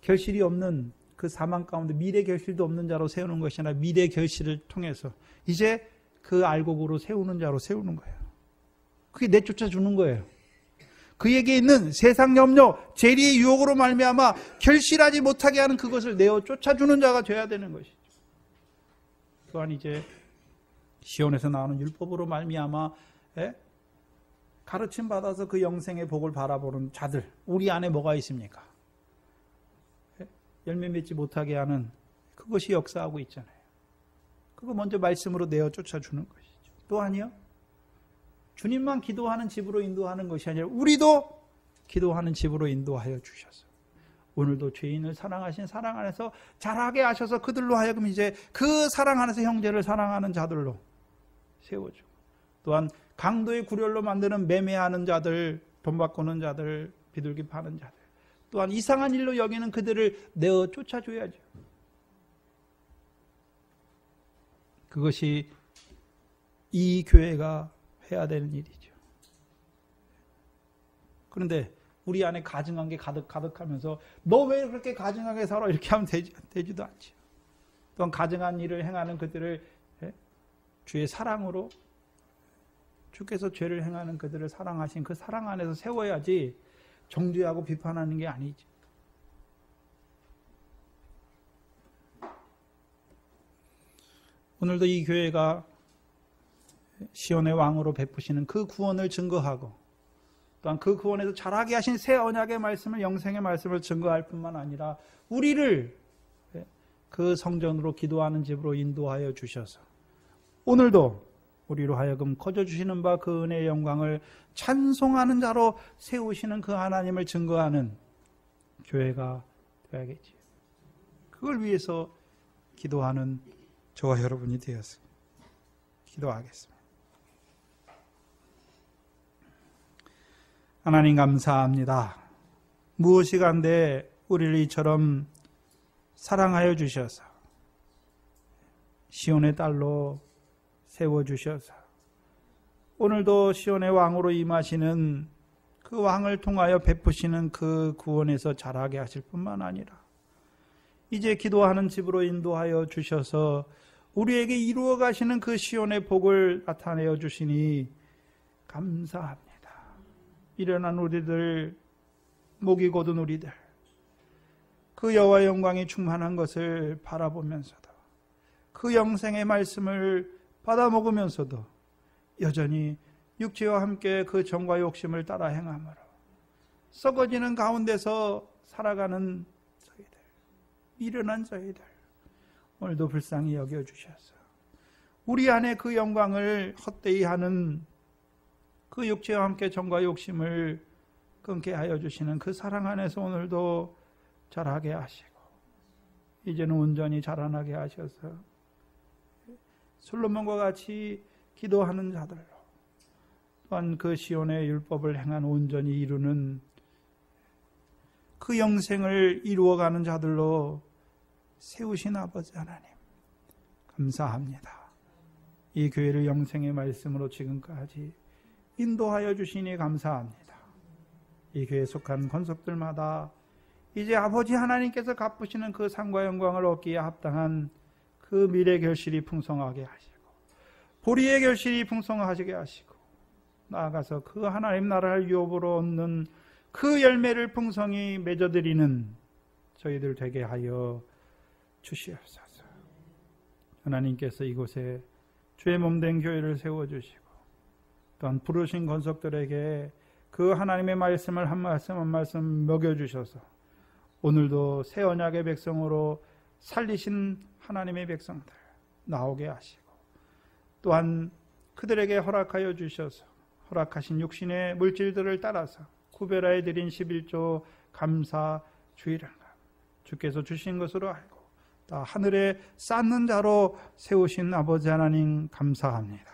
A: 결실이 없는 그 사망 가운데 미래 결실도 없는 자로 세우는 것이 아니라 미래 결실을 통해서 이제 그 알곡으로 세우는 자로 세우는 거예요. 그게 내쫓아 주는 거예요. 그에게 있는 세상 염려, 재리의 유혹으로 말미암아 결실하지 못하게 하는 그것을 내어 쫓아주는 자가 되어야 되는 것이죠. 또한 이제 시온에서 나오는 율법으로 말미암아 가르침 받아서 그 영생의 복을 바라보는 자들, 우리 안에 뭐가 있습니까? 열매 맺지 못하게 하는 그것이 역사하고 있잖아요. 그거 먼저 말씀으로 내어 쫓아주는 것이죠. 또한요, 주님만 기도하는 집으로 인도하는 것이 아니라 우리도 기도하는 집으로 인도하여 주셔서 오늘도 죄인을 사랑하신 사랑 안에서 자라게 하셔서 그들로 하여금 이제 그 사랑 안에서 형제를 사랑하는 자들로 세워주고, 또한 강도의 구렬로 만드는 매매하는 자들, 돈 바꾸는 자들, 비둘기 파는 자들, 또한 이상한 일로 여기는 그들을 내어 쫓아줘야죠. 그것이 이 교회가 해야 되는 일이죠. 그런데 우리 안에 가증한 게 가득하면서 너 왜 그렇게 가증하게 살아? 이렇게 하면 되지도 않죠. 또한 가증한 일을 행하는 그들을 주의 사랑으로, 주께서 죄를 행하는 그들을 사랑하신 그 사랑 안에서 세워야지 정죄하고 비판하는 게 아니죠. 오늘도 이 교회가 시온의 왕으로 베푸시는 그 구원을 증거하고, 또한 그 구원에서 자라게 하신 새 언약의 말씀을, 영생의 말씀을 증거할 뿐만 아니라 우리를 그 성전으로 기도하는 집으로 인도하여 주셔서 오늘도 우리로 하여금 거저주시는 바 그 은혜의 영광을 찬송하는 자로 세우시는 그 하나님을 증거하는 교회가 되어야겠지. 그걸 위해서 기도하는 저와 여러분이 되었습니다. 기도하겠습니다. 하나님 감사합니다. 무엇이 간데 우리를 이처럼 사랑하여 주셔서 시온의 딸로 세워주셔서 오늘도 시온의 왕으로 임하시는 그 왕을 통하여 베푸시는 그 구원에서 자라게 하실 뿐만 아니라 이제 기도하는 집으로 인도하여 주셔서 우리에게 이루어 가시는 그 시온의 복을 나타내어 주시니 감사합니다. 일어난 우리들, 목이 곧은 우리들, 그 여호와의 영광이 충만한 것을 바라보면서도 그 영생의 말씀을 받아 먹으면서도 여전히 육체와 함께 그 정과 욕심을 따라 행함으로 썩어지는 가운데서 살아가는 저희들, 미련한 저희들, 오늘도 불쌍히 여겨주셔서 우리 안에 그 영광을 헛되이 하는 그 육체와 함께 정과 욕심을 끊게 하여 주시는 그 사랑 안에서 오늘도 자라게 하시고 이제는 온전히 자라나게 하셔서 솔로몬과 같이 기도하는 자들로, 또한 그 시온의 율법을 행한 온전히 이루는 그 영생을 이루어가는 자들로 세우신 아버지 하나님 감사합니다. 이 교회를 영생의 말씀으로 지금까지 인도하여 주시니 감사합니다. 이 교회에 속한 권속들마다 이제 아버지 하나님께서 갚으시는 그 상과 영광을 얻기에 합당한 그 미래 결실이 풍성하게 하시고 보리의 결실이 풍성하게 하시고 나아가서 그 하나님 나라를 유업으로 얻는 그 열매를 풍성히 맺어드리는 저희들 되게 하여 주시옵소서. 하나님께서 이곳에 주의 몸된 교회를 세워주시고 또한 부르신 권속들에게 그 하나님의 말씀을 한 말씀 한 말씀 먹여주셔서 오늘도 새 언약의 백성으로 살리신 하나님의 백성들 나오게 하시고 또한 그들에게 허락하여 주셔서 허락하신 육신의 물질들을 따라서 구별하여 드린 11조 감사 주일을 주께서 주신 것으로 알고 다 하늘에 쌓는 자로 세우신 아버지 하나님 감사합니다.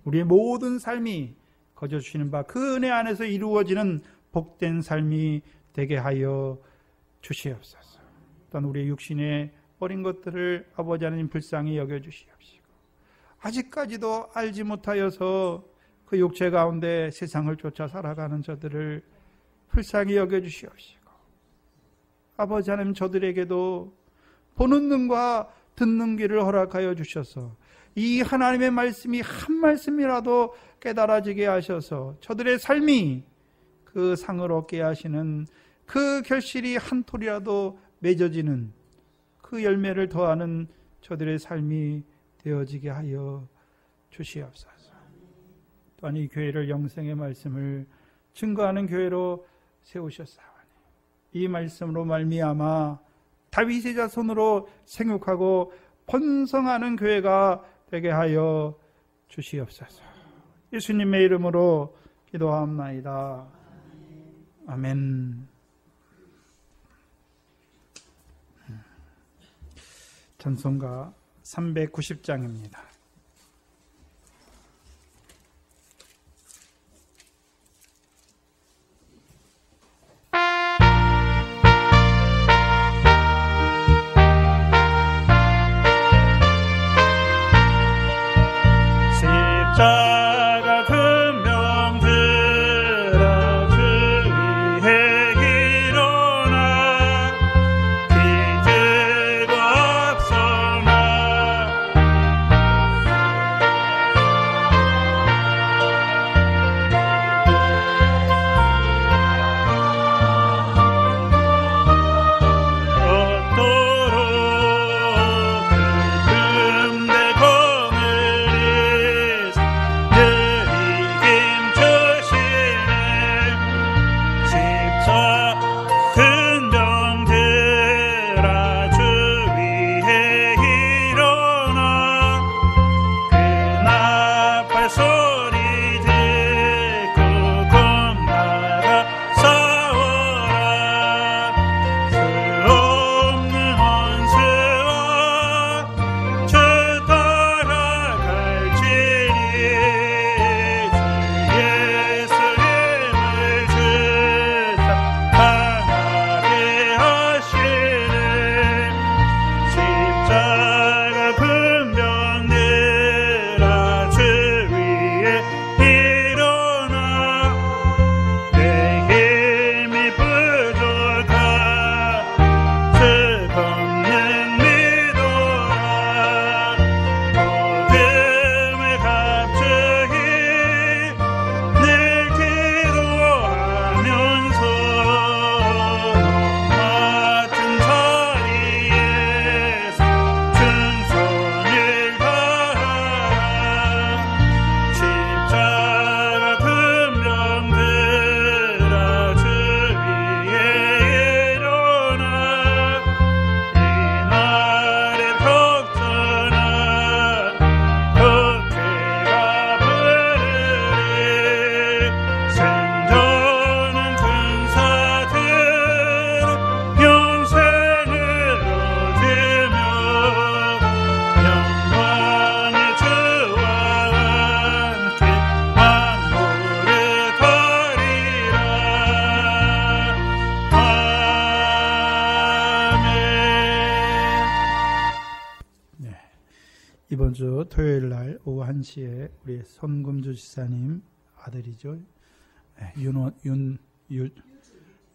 A: 우리의 모든 삶이 거저 주시는 바 그 은혜 안에서 이루어지는 복된 삶이 되게 하여 주시옵소서. 또한 우리의 육신의 어린 것들을 아버지 하나님 불쌍히 여겨주시옵시고 아직까지도 알지 못하여서 그 육체 가운데 세상을 쫓아 살아가는 저들을 불쌍히 여겨주시옵시고 아버지 하나님 저들에게도 보는 눈과 듣는 귀를 허락하여 주셔서 이 하나님의 말씀이 한 말씀이라도 깨달아지게 하셔서 저들의 삶이 그 상을 얻게 하시는 그 결실이 한 톨이라도 맺어지는 그 열매를 더하는 저들의 삶이 되어지게 하여 주시옵소서. 또한 이 교회를 영생의 말씀을 증거하는 교회로 세우셨사오니 이 말씀으로 말미암아 다윗의 자손으로 생육하고 번성하는 교회가 되게 하여 주시옵소서. 예수님의 이름으로 기도하옵나이다. 아멘. 찬송가 390장입니다.
B: 십자가 근병들아 주 위에 일어나 빛들고 앞서나 어도록 금대 검을 근병들아 주 위에 일어나 그 나팔 소리 듣고 겁나가 싸워라 수 없는 원수와 주 따라갈지니 주 예수님을 주사 하나게 하시네 십자가 근병들아 주 위에 일어나 내 힘이 부족하 주 없는 믿어라 모금을 갑자기 늘 기도하면서 같은 자리에서 충성을 다하라 십자가 근병들아 주 위에 일어나 이날의 벽전아 흑해가 부르리 생존은 군사들 영생을 얻으며 영광의 주와 함께 만물을 가리라 아멘.
A: 네. 이번 주 토요일 날 오후 1시에 우리 손금주 지사님 아들이죠. 네,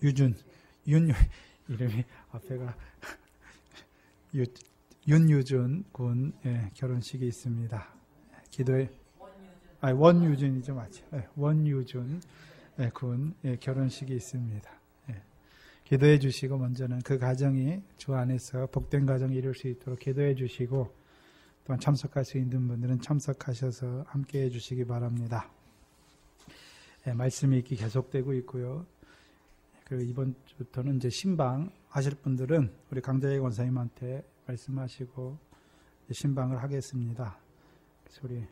A: 유준 이름이 앞에가 윤유준 군 결혼식이 있습니다. 원유준이죠, 맞죠? 원유준 군 결혼식이 있습니다. 기도해 주시고 먼저는 그 가정이 주 안에서 복된 가정이 이룰 수 있도록 기도해 주시고 또한 참석할 수 있는 분들은 참석하셔서 함께 해 주시기 바랍니다. 말씀이 이렇게 계속되고 있고요. 그리고 이번 주부터는 이제 신방 하실 분들은 우리 강자의 권사님한테 말씀하시고 신방을 하겠습니다. 그래서 우리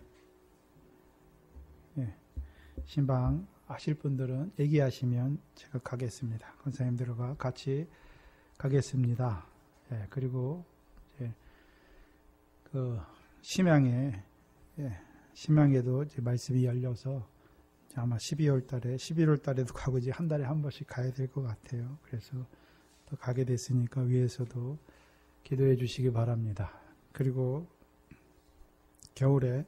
A: 신방 하실 분들은 얘기하시면 제가 가겠습니다. 권사님들과 같이 가겠습니다. 그리고 이제 그 심양에도 이제 말씀이 열려서 아마 11월 달에도 가고 이제 한 달에 한 번씩 가야 될 것 같아요. 그래서 또 가게 됐으니까 위에서도 기도해 주시기 바랍니다. 그리고 겨울에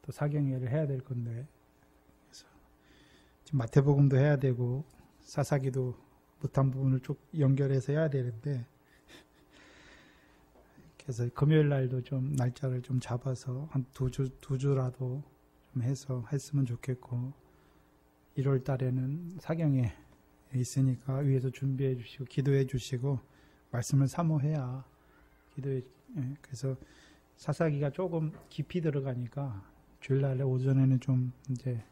A: 또 사경회를 해야 될 건데, 그래서 지금 마태복음도 해야 되고 사사기도 못한 부분을 쭉 연결해서 해야 되는데, 그래서 금요일 날도 좀 날짜를 좀 잡아서 한 두 주라도 좀 해서 했으면 좋겠고, 1월 달에는 사경에 있으니까 위에서 준비해 주시고 기도해 주시고 말씀을 사모해야 그래서 사사기가 조금 깊이 들어가니까 주일날에 오전에는 좀 이제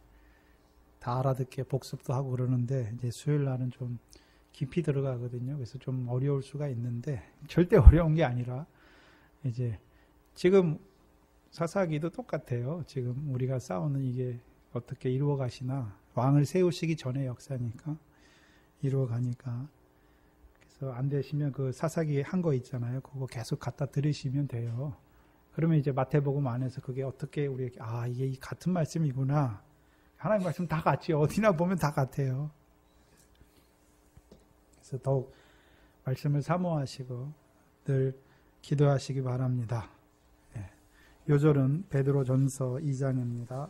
A: 다 알아듣게 복습도 하고 그러는데, 이제 수요일날은 좀 깊이 들어가거든요. 그래서 좀 어려울 수가 있는데 절대 어려운 게 아니라, 이제 지금 사사기도 똑같아요. 지금 우리가 싸우는 이게 어떻게 이루어 가시나, 왕을 세우시기 전의 역사니까 이루어 가니까. 그래서 안 되시면 그 사사기 한 거 있잖아요. 그거 계속 갖다 들으시면 돼요. 그러면 이제 마태복음 안에서 그게 어떻게 우리에게 이게 같은 말씀이구나. 하나님 말씀 다 같이 어디나 보면 다 같아요. 그래서 더욱 말씀을 사모하시고 늘 기도하시기 바랍니다. 요절은 베드로전서 2장입니다.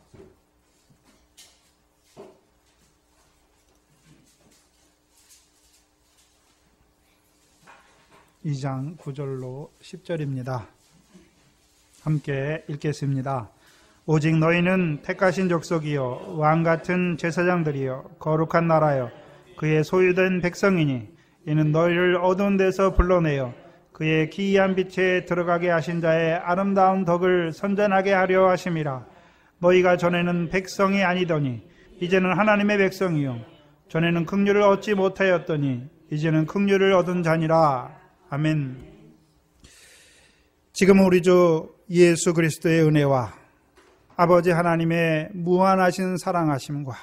A: 2장 9절로 10절입니다. 함께 읽겠습니다. 오직 너희는 택하신 족속이요 왕같은 제사장들이요 거룩한 나라요 그의 소유된 백성이니, 이는 너희를 어두운 데서 불러내어 그의 기이한 빛에 들어가게 하신 자의 아름다운 덕을 선전하게 하려 하심이라. 너희가 전에는 백성이 아니더니 이제는 하나님의 백성이요 전에는 긍휼을 얻지 못하였더니 이제는 긍휼을 얻은 자니라. 아멘. 지금 우리 주 예수 그리스도의 은혜와 아버지 하나님의 무한하신 사랑하심과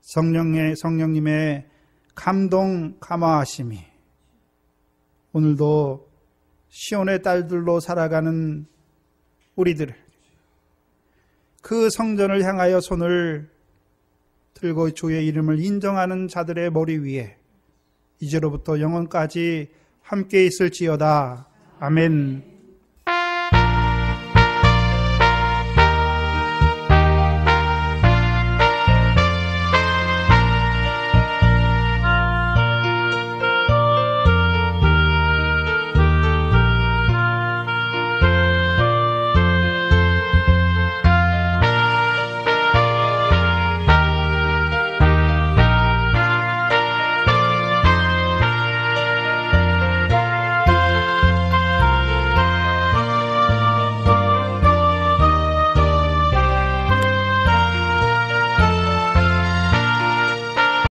A: 성령님의 감동 감화하심이 오늘도 시온의 딸들로 살아가는 우리들, 그 성전을 향하여 손을 들고 주의 이름을 인정하는 자들의 머리 위에 이제로부터 영원까지 함께 있을지어다. 아멘.